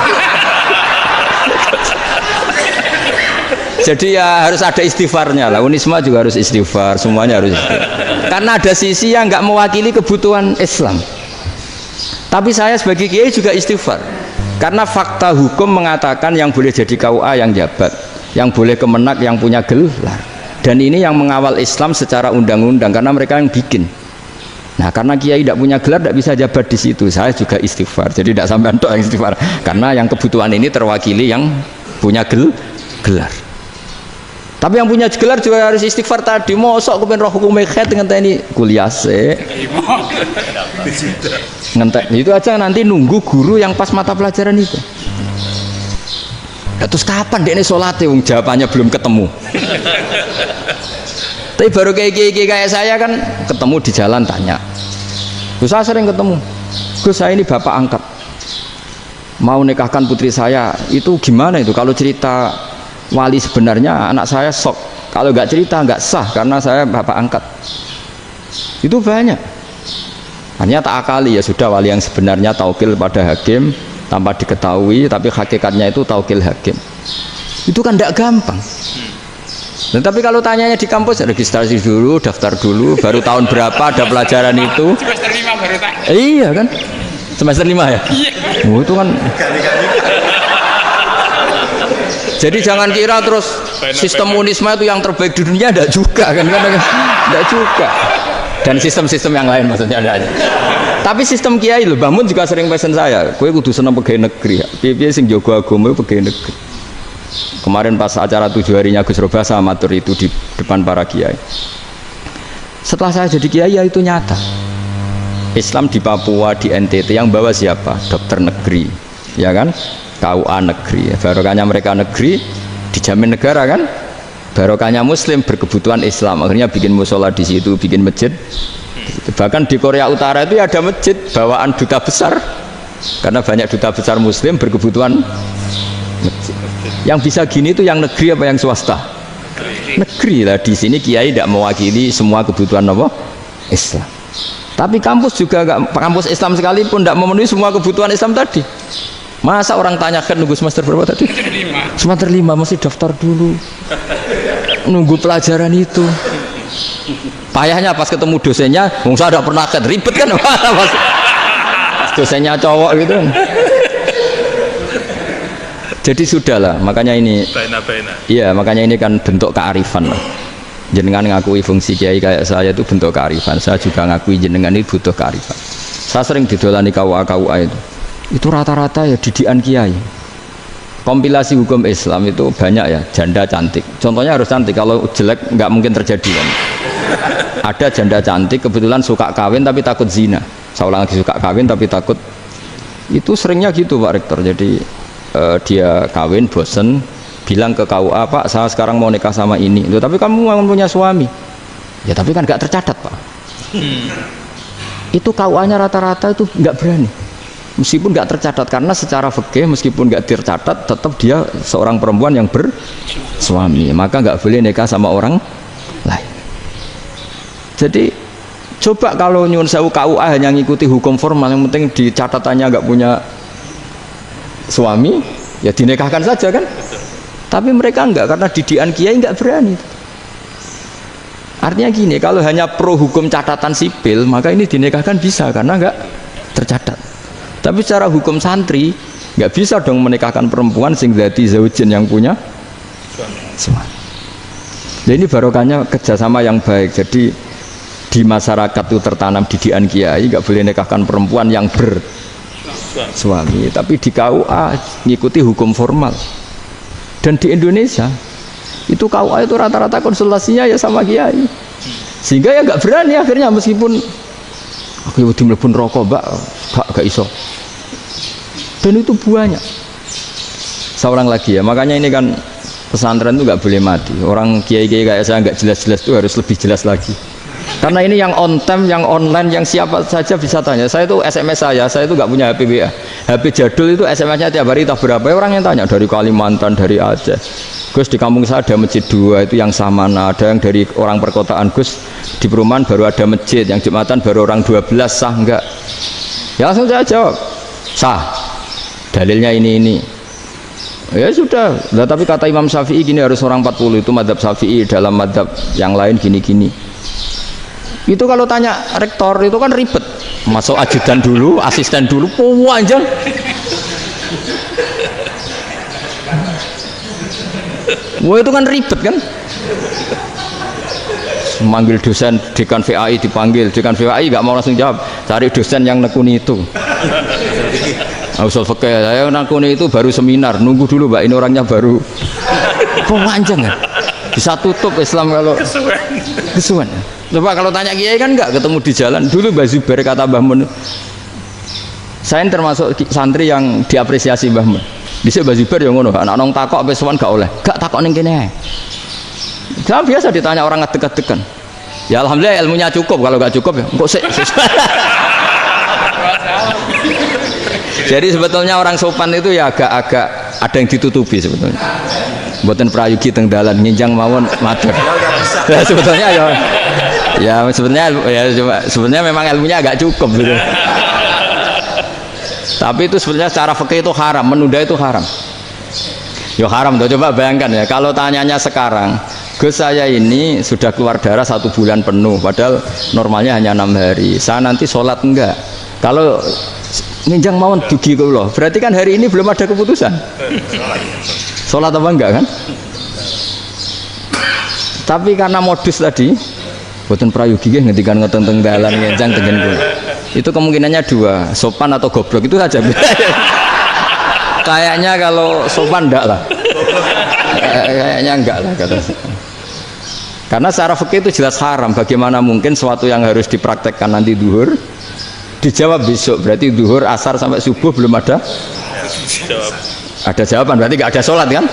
Jadi ya harus ada istighfarnya lah. Unisma juga harus istighfar, semuanya harus istighfar. Karena ada sisi yang nggak mewakili kebutuhan Islam. Tapi saya sebagai kiai juga istighfar. Karena fakta hukum mengatakan yang boleh jadi KUA yang jabat, yang boleh kemenak yang punya gelar. Dan ini yang mengawal Islam secara undang-undang karena mereka yang bikin. Nah, karena kiai tidak punya gelar tidak bisa jabat di situ. Saya juga istighfar. Jadi tidak sampai entok yang istighfar. Karena yang kebutuhan ini terwakili yang punya gelar. Tapi yang punya gelar juga harus istighfar tadi. Mosok kepen roh hukum haid ngenteni kuliah se. Ngentek itu aja nanti nunggu guru yang pas mata pelajaran itu. Terus kapan dekne salate wong jawabannya belum ketemu. Tapi baru kayak saya kan ketemu di jalan tanya. Gus saya sering ketemu. Gus saya ini bapak angkat. Mau nikahkan putri saya, itu gimana itu kalau cerita wali sebenarnya anak saya sok, kalau nggak cerita nggak sah karena saya bapak angkat. Itu banyak. Hanya tak akali ya sudah, wali yang sebenarnya taukil pada hakim tanpa diketahui, tapi hakikatnya itu taukil hakim. Itu kan tidak gampang. Dan tapi kalau tanyanya di kampus, registrasi dulu, daftar dulu, baru tahun berapa ada pelajaran itu. Semester 5 baru tanya. Iya kan? Semester 5 ya? Iya. Oh, itu kan. Jadi jangan kira terus sistem Unisma itu yang terbaik di dunia, tidak juga kan? Tidak juga. Dan sistem-sistem yang lain maksudnya ada aja. Tapi sistem kiai loh, Mbah Mun juga sering pesen saya, kowe kudu seneng pegawai negeri. Piye-piye sing jaga agama pegawai negeri. Kemarin pas acara 7 harinya Gus Roba saya matur itu di depan para kiai. Setelah saya jadi kiai ya itu nyata. Islam di Papua, di NTT yang bawa siapa? Dokter negeri, ya kan? KUA negeri. Barokahnya mereka negeri dijamin negara kan? Barokahnya Muslim berkebutuhan Islam, akhirnya bikin musola di situ, bikin masjid. Bahkan di Korea Utara itu ada masjid bawaan duta besar, karena banyak duta besar Muslim berkebutuhan masjid. Yang bisa gini itu yang negeri apa yang swasta? Negeri lah. Di sini kiai tidak mewakili semua kebutuhan apa? Islam. Tapi kampus juga enggak, kampus Islam sekalipun tidak memenuhi semua kebutuhan Islam tadi. Masa orang tanyakan nunggu semester berapa tadi? Semester 5 mesti daftar dulu. Nunggu pelajaran itu. Payahnya pas ketemu dosennya, saya tidak pernah ribet kan? Pas dosennya cowok gitu. Jadi sudahlah, makanya ini. Iya, makanya ini kan bentuk kearifan lah. Jenengan ngakui fungsi kiai kayak saya itu bentuk kearifan. Saya juga ngakui jenengan ini butuh kearifan. Saya sering didolani KUA itu. Itu rata-rata ya didikan kiai. Kompilasi hukum Islam itu banyak ya, janda cantik. Contohnya harus cantik, kalau jelek nggak mungkin terjadi kan. Ada janda cantik kebetulan suka kawin tapi takut zina. Saya ulang lagi, suka kawin tapi takut. Itu seringnya gitu Pak Rektor. Jadi dia kawin bosen, bilang ke KUA, Pak saya sekarang mau nikah sama ini. Loh, tapi kamu mau punya suami. Ya tapi kan nggak tercatat Pak. Itu KUA-nya rata-rata itu nggak berani. Meskipun nggak tercatat, karena secara fikih meskipun nggak tercatat tetap dia seorang perempuan yang bersuami, maka nggak boleh nikah sama orang lain. Jadi coba kalau nyun sewu KUA hanya ngikuti hukum formal, yang penting di catatannya nggak punya suami, ya dinikahkan saja kan. Tapi mereka enggak, karena didikan kiai nggak berani. Artinya gini, kalau hanya pro hukum catatan sipil, maka ini dinikahkan bisa karena nggak tercatat. Tapi secara hukum santri nggak bisa dong menikahkan perempuan sing dadi zaujin yang punya suami. Jadi ini barokahnya kerjasama yang baik. Jadi di masyarakat itu tertanam didikan kiai, nggak boleh nikahkan perempuan yang bersuami. Tapi di KUA ngikuti hukum formal. Dan di Indonesia itu KUA itu rata-rata konsultasinya ya sama kiai. Sehingga ya nggak berani akhirnya, meskipun aku wedi mlebu rokok mbak, gak iso. Dan itu banyak. Seorang lagi ya, makanya ini kan pesantren itu nggak boleh mati. Orang kiai-kiai kayak saya nggak jelas-jelas itu harus lebih jelas lagi. Karena ini yang on time, yang online, yang siapa saja bisa tanya. Saya itu SMS saya itu nggak punya HP WA. HP jadul itu SMS-nya tiap hari tak berapa. Orang yang tanya dari Kalimantan, dari Aceh. Gus di kampung saya ada masjid 2 itu yang Samana, ada yang dari orang perkotaan. Gus di perumahan baru ada masjid, yang Jumatan baru orang 12, sah enggak? Ya langsung saya jawab, sah. Dalilnya ini. Ya sudah. Nah, tapi kata Imam Syafi'i gini harus orang 40, itu madzhab Syafi'i, dalam madzhab yang lain gini-gini. Itu kalau tanya rektor itu kan ribet. Masuk ajudan dulu, asisten dulu, panjang. Wah itu kan ribet kan? Manggil dosen, dekan VAI dipanggil, dekan VAI nggak mau langsung jawab, cari dosen yang nekuni itu. Usul fikih, saya nekuni itu baru seminar, nunggu dulu mbak, ini orangnya baru. Panjang kan? Bisa tutup Islam kalau kesuwen. Coba kalau tanya kiai kan nggak ketemu di jalan. Dulu Mbah Zubair kata Mbah Mun, saya termasuk santri yang diapresiasi Mbah Mun. Bisa Mbah Zubair yang ngono, anak nong takok apa sowan gak oleh, gak takok ning kene. Saya biasa ditanya orang ngadeg-adegan. Ya alhamdulillah ilmunya cukup, kalau gak cukup ya kok sik. Jadi sebetulnya orang sopan itu ya agak-agak ada yang ditutupi sebetulnya. Mboten prayogi teng dalan nginjang mawon matur. Lah sebetulnya ya Ya sebenarnya memang ilmunya agak cukup gitu. Tapi itu sebenarnya secara fikih itu haram, menunda itu haram. Ya haram tuh, coba bayangkan ya, kalau tanyanya sekarang, Gus saya ini sudah keluar darah 1 bulan penuh, padahal normalnya hanya 6 hari. Saya nanti sholat enggak? Kalau minjang mawon dugi kula, berarti kan hari ini belum ada keputusan. Sholat apa enggak kan? Tapi karena modus tadi, boten prayogi ngendikan ngoten teng dalan ngenjang tengen kula. Itu kemungkinannya 2, sopan atau goblok itu saja. Kayaknya kalau sopan enggak lah. Kayaknya enggak lah kata saya. Karena secara fikih itu jelas haram. Bagaimana mungkin sesuatu yang harus dipraktekkan nanti duhur dijawab besok, berarti duhur, asar sampai subuh belum ada jawaban, berarti enggak ada sholat kan?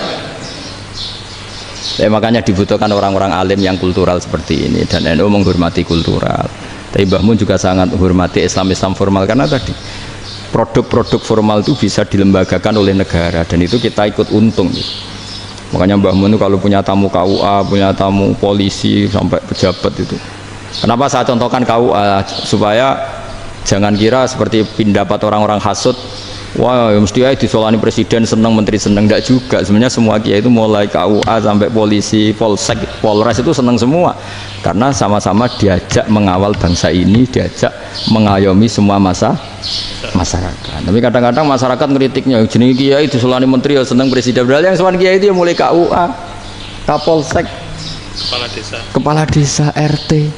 Ya, makanya dibutuhkan orang-orang alim yang kultural seperti ini, dan NU menghormati kultural. Tapi Mbah Mun juga sangat menghormati Islam formal, karena tadi produk-produk formal itu bisa dilembagakan oleh negara, dan itu kita ikut untung. Makanya Mbah Mun itu kalau punya tamu KUA, punya tamu polisi sampai pejabat itu. Kenapa saya contohkan KUA? Supaya jangan kira seperti pendapat orang-orang hasud, wah ya mesti aja disolani presiden seneng, menteri seneng. Enggak juga. Sebenarnya semua kiai itu mulai KUA sampai polisi, polsek, polres itu seneng semua, karena sama-sama diajak mengawal bangsa ini, diajak mengayomi semua masyarakat. Tapi kadang-kadang masyarakat ngeritiknya, jenenge kiai disolani menteri ya seneng, presiden. Padahal yang sowan kiai itu ya mulai KUA, Kapolsek, kepala desa, RT,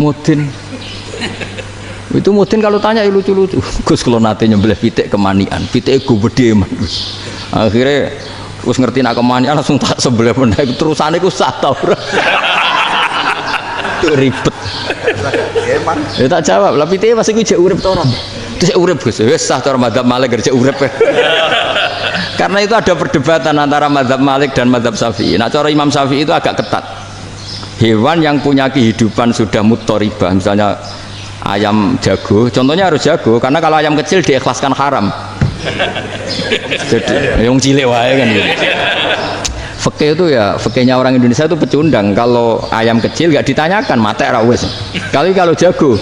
mudin. Itu mudin kalau tanya ya lucu-lucu. Gus kalau nate nyembelih pitik kemanian, pitik gue gede man. Akhirnya terus ngerti nak kemanian langsung tak sebelah benda terusane ku sah ta ora. Ribet. Ya tak jawab, lah pitike masih ku jek urip to ora. Terus urip Gus, wis sah cara mazhab Malik kerja urip. Karena itu ada perdebatan antara mazhab Malik dan mazhab Syafi'i. Nah cara Imam Syafi'i itu agak ketat. Hewan yang punya kehidupan sudah mutharibah, misalnya ayam jago, contohnya harus jago, karena kalau ayam kecil diikhlaskan haram. Jadi yang cilik wae kan gitu. Fikih itu ya, fikihnya orang Indonesia itu pecundang. Kalau ayam kecil nggak ditanyakan, mate ra wis. Kalau jago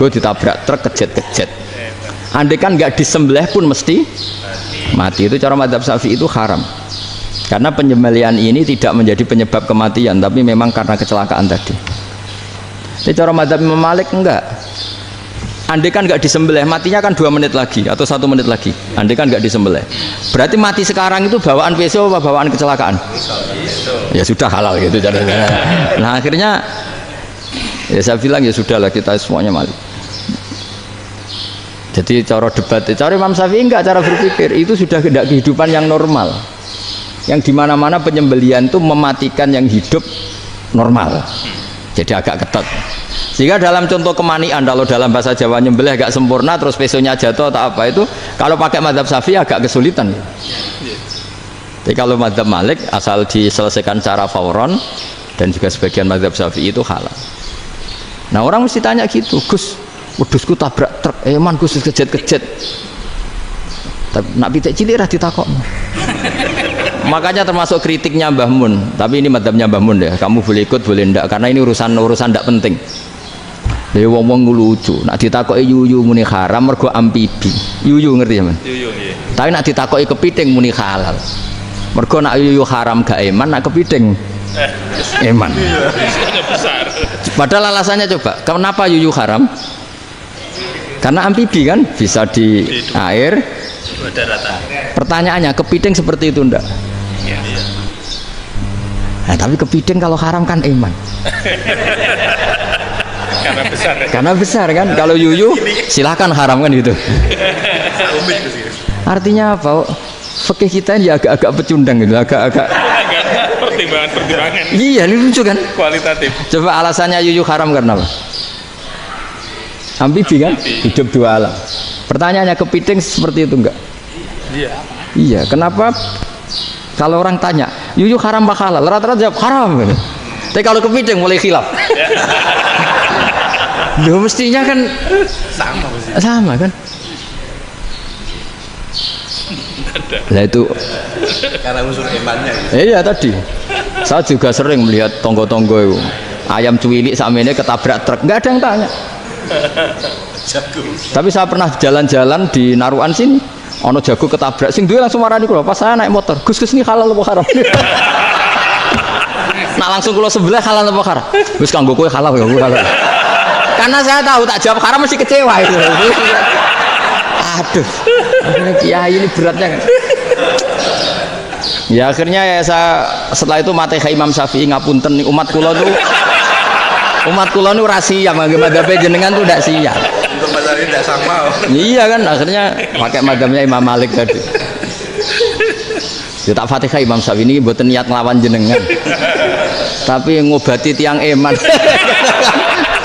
ditabrak truk kejet. Andai kan nggak disembelih pun mesti mati. Itu cara mazhab Syafi'i itu haram. Karena penyembelihan ini tidak menjadi penyebab kematian, tapi memang karena kecelakaan tadi. Ini cara mazhab Imam Malik enggak. Andai kan enggak disembelih, matinya kan 2 menit lagi atau 1 menit lagi. Andai kan enggak disembelih, berarti mati sekarang itu bawaan pisau apa bawaan kecelakaan? Ya sudah halal gitu caranya. Nah akhirnya ya saya bilang ya sudahlah, kita semuanya Malik. Jadi cara debat, cara Imam Syafi'i enggak, cara berpikir itu sudah tidak kehidupan yang normal, yang dimana-mana penyembelihan itu mematikan yang hidup normal. Jadi agak ketat. Sehingga dalam contoh kemanian, kalau dalam bahasa Jawa nyembelih agak sempurna terus pesonya jatuh atau apa, itu kalau pakai mazhab Syafi'i agak kesulitan. Jadi kalau mazhab Malik asal diselesaikan secara fauron, dan juga sebagian mazhab Syafi'i itu halal. Nah orang mesti tanya gitu, Gus, wedhusku tabrak truk, man Gus kejet. Tapi nak pitik cilik ra ditakokno. Makanya termasuk kritiknya Mbah Mun, tapi ini madhabnya Mbah Mun ya, kamu boleh ikut boleh ndak, karena ini urusan ndak penting. Lha wong lucu, nak ditakoki yuyu muni haram mergo amfibi. Yuyu ngerti ya, Man? Yuyu nggih. Tapi nak ditakoki kepiting muni halal. Mergo nak yuyu haram gak eman, nak kepiting eman. Besar. Padahal alasannya coba, kenapa yuyu haram? Karena amfibi kan, bisa di air, daratan. Pertanyaannya, kepiting seperti itu ndak? Iya. Nah, tapi kepiting kalau haram kan eman. Karena besar kan. Kalau yuyu silahkan haram kan gitu. Artinya apa? Fikih kita ini agak-agak pecundang gitu, agak-agak pertimbangan. Iya, ini lucu kan? Kualitatif. Coba alasannya yuyu haram karena apa? Amfibi kan? Hidup 2 alam. Pertanyaannya, kepiting seperti itu enggak? Iya. Kenapa kalau orang tanya yuyu haram apa halal, rata-rata jawab haram gitu. Tapi kalau kepiting mulai khilaf. Loh mestinya kan sama kan? Lah itu karena unsur imannya. Iya tadi. Saya juga sering melihat tonggo-tonggo itu ayam cuwilik sakmene ketabrak truk, nggak ada yang tanya. Tapi saya pernah jalan-jalan di Naruan sini, ono jago ketabrak, sing duwe langsung marani kula pas saya naik motor. Gus ini halal apa haram? Nah langsung kula sebelah halal apa haram? Wis kanggo kowe halal ya halal. Karena saya tahu tak jawab haram mesti kecewa itu. Aduh, kiai ini beratnya kan. Ya akhirnya ya saya setelah itu Fatihah Imam Syafi'i ngapunten umat kula nu rahasia mangke madzhab jenengan tuh ndak siap. Untuk madzhab ini ndak sama. Iya kan akhirnya pakai madzhabnya Imam Malik tadi. Ya tak Fatihah Imam Syafi'i ini mboten niat nglawan jenengan. Tapi ngobati tiang eman.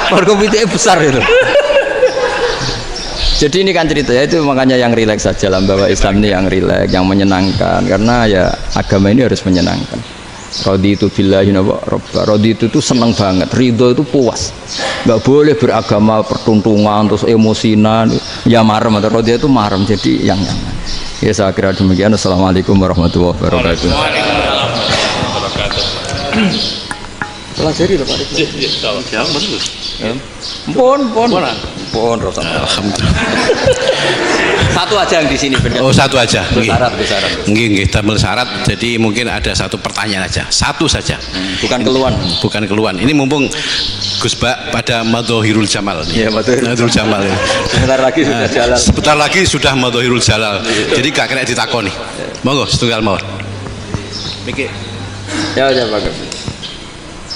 Mergo pitike besar itu. Jadi ini kan ceritanya itu makanya yang rileks saja lah bahwa Islam ini yang rileks, yang menyenangkan karena ya agama ini harus menyenangkan. Raditu billahi robba. Raditu itu senang banget, ridho itu puas. Nggak boleh beragama pertuntungan terus emosinan, ya marem atau raditu itu marem jadi yang nyaman. Ya saya kira demikian. Assalamualaikum warahmatullahi wabarakatuh. Waalaikumsalam warahmatullahi wabarakatuh. Pelajari loh Pak. Ya, bagus. Pon alhamdulillah. Satu aja yang di sini benar. Oh, satu aja. Bersyarat. Nggih, damel syarat. Jadi mungkin ada satu pertanyaan aja. Satu saja. Bukan keluhan. Bukan keluhan. Ini mumpung Gus Bak pada Madhohirul Jamal. Iya, Madhohirul Jamal. Sebentar lagi sudah jalan. Sebentar lagi sudah Madhohirul Jalal. Jadi gak kena ditakoni. Monggo setunggal mawon. Mikir. Ya bagus.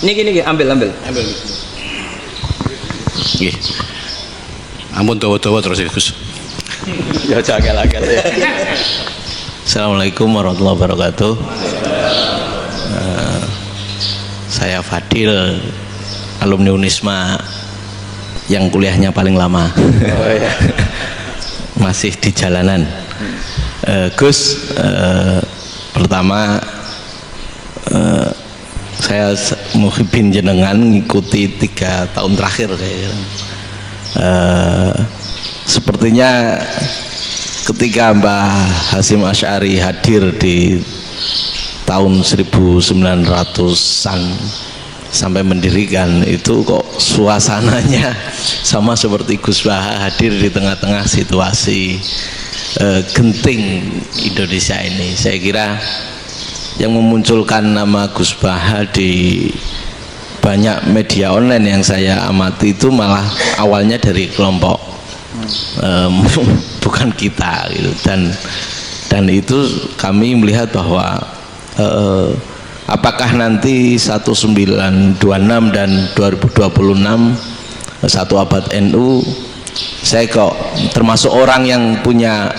Niki ambil. Nggih. Ampun dawa-dawa terus Gus. Ya jangan ya. Assalamualaikum warahmatullahi wabarakatuh. Saya Fadil, alumni Unisma yang kuliahnya paling lama. Oh, iya. Masih di jalanan. Gus, pertama saya muhibin jenengan ngikuti 3 tahun terakhir kayaknya. Sepertinya ketika Mbah Hasyim Asy'ari hadir di tahun 1900-an sampai mendirikan itu kok suasananya sama seperti Gus Baha hadir di tengah-tengah situasi genting Indonesia ini. Saya kira yang memunculkan nama Gus Baha di banyak media online yang saya amati itu malah awalnya dari kelompok bukan kita gitu. Dan itu kami melihat bahwa apakah nanti 1926 dan 2026 satu abad NU, saya kok termasuk orang yang punya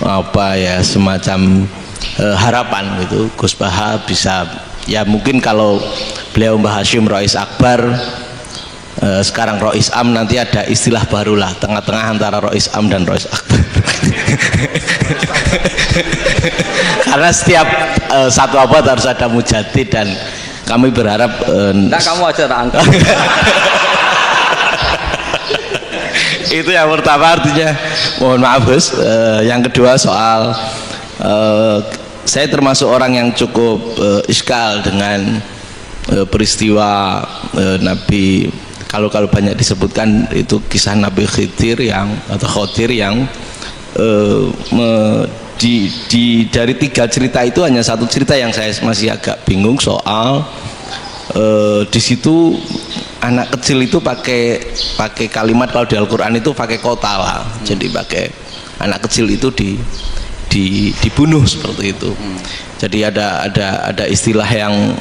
apa ya semacam harapan gitu Gus Baha bisa, ya mungkin kalau beliau Mbah Hasyim Rois Akbar, sekarang Rois Am, nanti ada istilah barulah tengah-tengah antara Rois Am dan Rois Akbar. Karena setiap satu abad harus ada mujadid dan kami berharap nah kamu aja tak angkat. Itu yang pertama, artinya mohon maaf Gus. Yang kedua soal saya termasuk orang yang cukup iskal dengan peristiwa Nabi, kalau banyak disebutkan itu kisah Nabi Khidir atau Khodir yang dari 3 cerita itu hanya satu cerita yang saya masih agak bingung soal di situ anak kecil itu pakai kalimat, kalau di Al-Quran itu pakai kota lah, jadi pakai anak kecil itu dibunuh seperti itu. Jadi ada istilah yang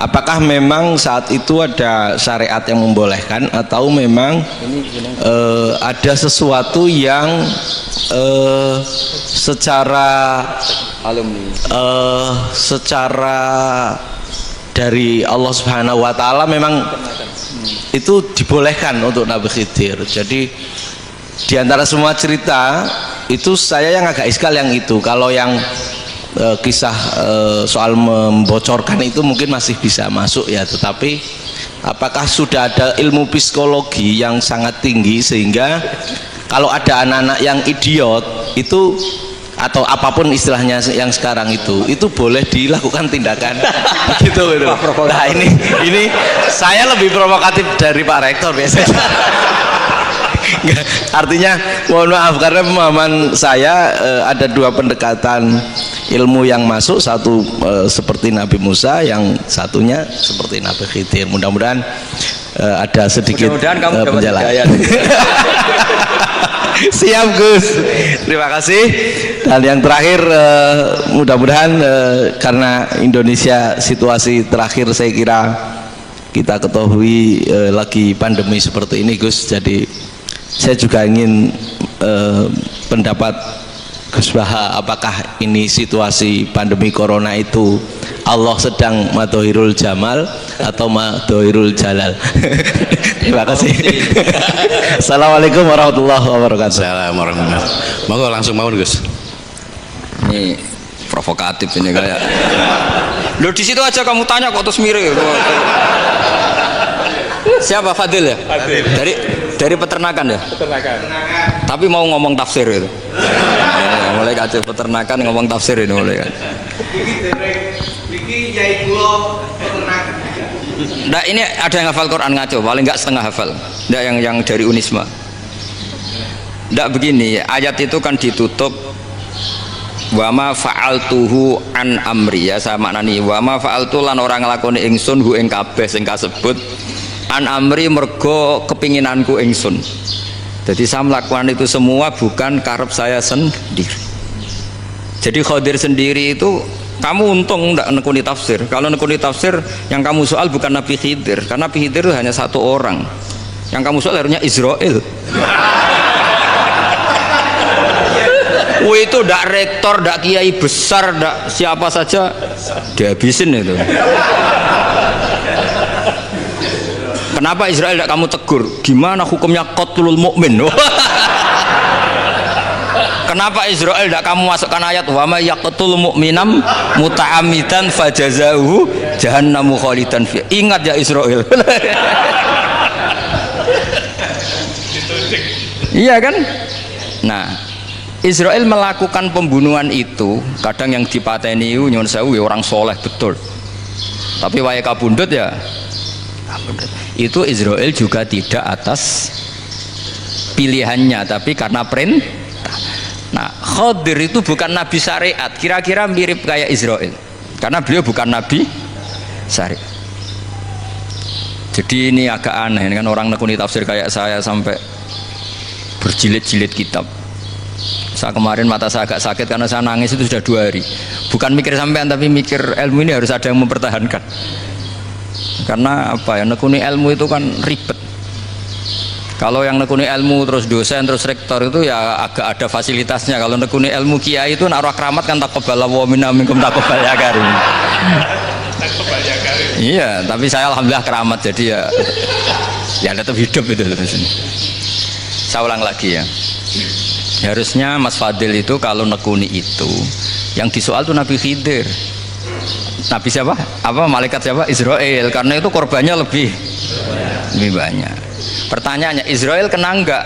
apakah memang saat itu ada syariat yang membolehkan atau memang ada sesuatu yang secara secara dari Allah Subhanahu wa taala memang itu dibolehkan untuk Nabi Khidir. Jadi di antara semua cerita itu saya yang agak iskal yang itu. Kalau yang kisah soal membocorkan itu mungkin masih bisa masuk ya, tetapi apakah sudah ada ilmu psikologi yang sangat tinggi sehingga kalau ada anak-anak yang idiot itu atau apapun istilahnya yang sekarang itu boleh dilakukan tindakan gitu. Nah ini saya lebih provokatif dari Pak Rektor biasanya. Nggak, artinya mohon maaf karena pemahaman saya ada dua pendekatan ilmu yang masuk, satu seperti Nabi Musa, yang satunya seperti Nabi Khidir. Mudah-mudahan ada sedikit penjelasan. Siap Gus, terima kasih. Dan yang terakhir mudah-mudahan karena Indonesia situasi terakhir saya kira kita ketahui lagi pandemi seperti ini Gus, jadi saya juga ingin pendapat Gus Baha, apakah ini situasi pandemi corona itu Allah sedang madhohirul jamal atau madhohirul jalal? Terima kasih. Assalamualaikum warahmatullahi wabarakatuh. Assalamualaikum warahmatullahi wabarakatuh. Monggo langsung mau Gus. Ini provokatif ini kayak. Loh di situ aja kamu tanya kok terus mirip. Siapa Fadil ya? Fadil. Dari peternakan ya? Peternakan. Tapi mau ngomong tafsir itu. Mulai kacau peternakan ngomong tafsir ini mulai kan. Nah ini ada yang hafal Quran ngaco, paling nggak setengah hafal. Nggak yang dari Unisma. Nggak begini, ayat itu kan ditutup wama fa'altuhu an amri, ya sama maknani wama fa'altu lan orang nglakoni ingsun hu ing kabeh sing kasebut an amri mergo kepinginanku ingsun. Jadi saya melakukan itu semua bukan karep saya sendiri. Jadi Khadir sendiri itu kamu untung tidak nekuni tafsir. Kalau nekuni tafsir yang kamu soal bukan Nabi Khidir, karena Nabi Khidir itu hanya satu orang. Yang kamu soal harusnya Israel. Itu tidak rektor, tidak kiai besar, tidak siapa saja dihabisin itu. Kenapa Israel tidak kamu tegur? Gimana hukumnya qatlul mukmin? Kenapa Israel tidak kamu masukkan ayat wa may yaqtul mu'minam muta'ammidan fajazaohu jahannamu khalidan fi. Ingat ya Israel. Iya kan? Nah, Israel melakukan pembunuhan itu, kadang yang dipateni nyuwun sewu orang soleh betul. Tapi wae kabundut ya. Itu Israel juga tidak atas pilihannya, tapi karena perintah. Nah, Khadir itu bukan nabi syariat, kira-kira mirip kayak Israel, karena beliau bukan nabi syariat. Jadi ini agak aneh, ini kan orang nekuni tafsir kayak saya sampai berjilid-jilid kitab. Saya kemarin mata saya agak sakit karena saya nangis itu sudah 2 hari. Bukan mikir sampean, tapi mikir ilmu ini harus ada yang mempertahankan. Karena apa ya, nekuni ilmu itu kan ribet. Kalau yang nekuni ilmu terus dosen terus rektor itu ya agak ada fasilitasnya. Kalau nekuni ilmu kiai itu naruh keramat kan taqabbalallahu minna minkum taqabbal ya karim. Iya, tapi saya alhamdulillah keramat, jadi ya tetap hidup itu terus. Saya ulang lagi ya. Harusnya Mas Fadil itu kalau nekuni itu yang disoal tuh Nabi Khidir. Nabi siapa? Apa malaikat siapa? Israel, karena itu korbannya lebih banyak. Pertanyaannya, Israel kena enggak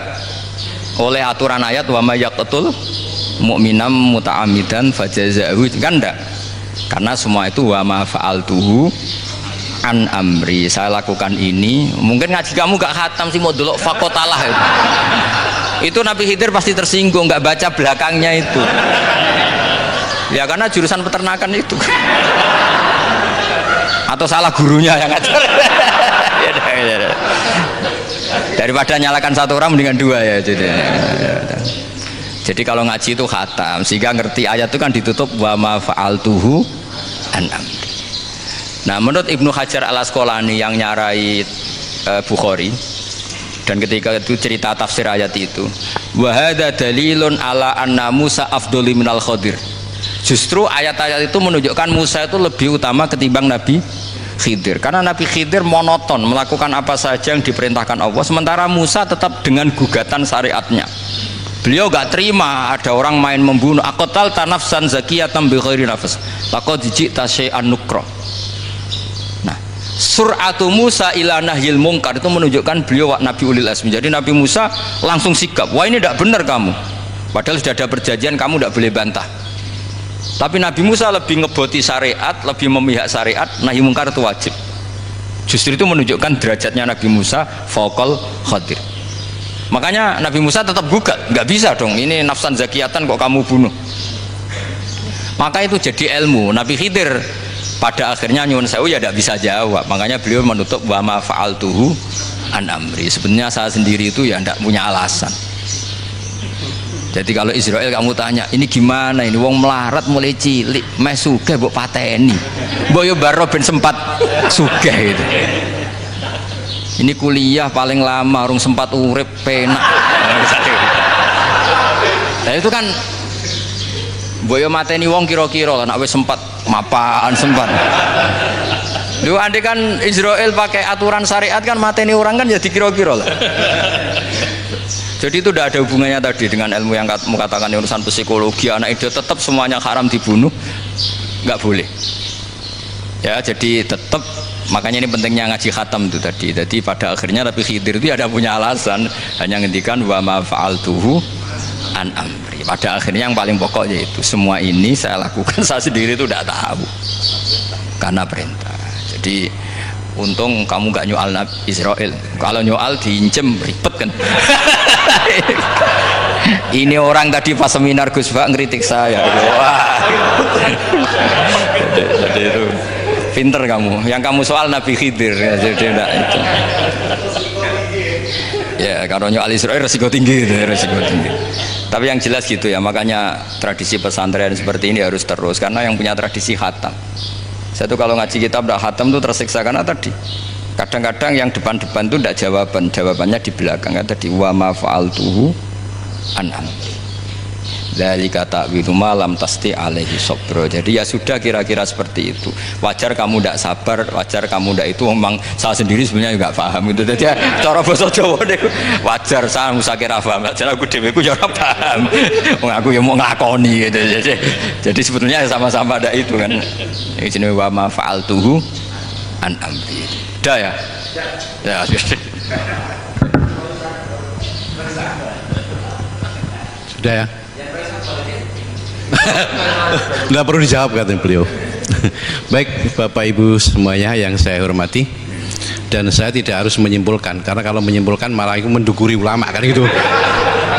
oleh aturan ayat wa may yaqtul mu'minam muta'ammidan fajazahu? Kan enggak, karena semua itu wa ma fa'altuhu an amri, saya lakukan ini. Mungkin ngaji kamu gak khatam sih, mau delok fakotalah itu Nabi Khidir pasti tersinggung, nggak baca belakangnya itu ya, karena jurusan peternakan itu atau salah gurunya yang ngajar. Daripada nyalakan satu orang mendingan 2 ya. Jadi kalau ngaji itu khatam sehingga ngerti ayat itu kan ditutup wa ma fa'altuhu an amri. Nah, menurut Ibnu Hajar al Asqalani yang nyarai Bukhari, dan ketika itu cerita tafsir ayat itu, wa hadza dalilun ala anna Musa afdhali minal Khadir. Justru ayat-ayat itu menunjukkan Musa itu lebih utama ketimbang Nabi Khidir, karena Nabi Khidir monoton melakukan apa saja yang diperintahkan Allah, sementara Musa tetap dengan gugatan syariatnya. Beliau gak terima ada orang main membunuh. Aqtal tanafsan zakiyatan bi ghairi nafs laqad ji'ta syai'an nukra. Nah, sur'atu Musa ila nahyil mungkar itu menunjukkan beliau Nabi ulil azmi. Jadi Nabi Musa langsung sikap, wah ini tidak benar kamu. Padahal sudah ada perjanjian, kamu tidak boleh bantah. Tapi Nabi Musa lebih ngeboti syariat, lebih memihak syariat, nahi mungkar itu wajib. Justru itu menunjukkan derajatnya Nabi Musa fauqal Khadir. Makanya Nabi Musa tetap gugat, nggak bisa dong, ini nafsan zakiyatan kok kamu bunuh. Maka itu jadi ilmu. Nabi Khidir pada akhirnya nyuwun sewu ya tidak bisa jawab. Makanya beliau menutup wa ma fa'altuhu an amri. Sebenarnya saya sendiri itu ya tidak punya alasan. Jadi kalau Israel kamu tanya, ini gimana ini wong melarat mulai cilik, meh sugih mbok pateni. Mbok yo baro ben sempat sugih itu. Ini kuliah paling lama urung sempat urip penak. Nah itu kan boyo mateni wong kira-kira lah nek wis sempat mapan sempat. Lho andai kan Israel pakai aturan syariat kan mateni orang kan ya dikira-kira lah. Jadi itu tidak ada hubungannya tadi dengan ilmu yang kamu katakan urusan psikologi, anak itu tetap semuanya haram dibunuh, nggak boleh. Ya jadi tetap, makanya ini pentingnya ngaji khatam itu tadi. Jadi pada akhirnya Nabi Khidir itu ada punya alasan, hanya ngendikan wa ma fa'altuhu an amri. Pada akhirnya yang paling pokok yaitu semua ini saya lakukan, saya sendiri itu tidak tahu karena perintah. Jadi untung kamu gak nyoal Israel. Kalau nyoal diincem ribet kan. Ini orang tadi pas seminar Gus Bak ngeritik saya. Wah. Jadi itu pinter kamu. Yang kamu soal Nabi Khidir ya, jadi enggak itu. Ya kalau nyoal Israel resiko tinggi itu, resiko tinggi. Tapi yang jelas gitu ya, makanya tradisi pesantren seperti ini harus terus karena yang punya tradisi khatam. Saya tuh kalau ngaji kitab tidak khatam tuh tersiksa karena tadi kadang-kadang yang depan-depan tuh tidak jawaban, jawabannya di belakang kan tadi wa ma fa'altuhu an amri. Dzalika ta'wilu ma lam tasti alaihi sabra. Jadi ya sudah kira-kira seperti itu. Wajar kamu tidak sabar, wajar kamu tidak itu memang saya sendiri sebenarnya juga paham itu. Jadi cara bahasa Jawa deh wajar saya musa kira paham. Jadi aku dhewe ku ya ora paham. Wong aku ya mau nglakoni gitu. Jadi sebetulnya sama-sama ada itu kan. Ini jenenge wa ma fa'altuhu an amri. Dah ya. Ya. Sudah ya. Nggak perlu dijawab kata beliau. Baik Bapak Ibu semuanya yang saya hormati, dan saya tidak harus menyimpulkan karena kalau menyimpulkan malah itu mendukuri ulama kan itu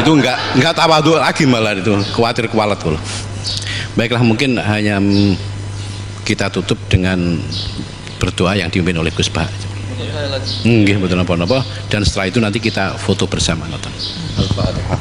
nggak tawadhu lagi malah itu khawatir kualat loh. Baiklah mungkin hanya kita tutup dengan berdoa yang dipimpin oleh Gus Bah. Nggih betul napa-napa dan setelah itu nanti kita foto bersama nonton. Al-Fatihah.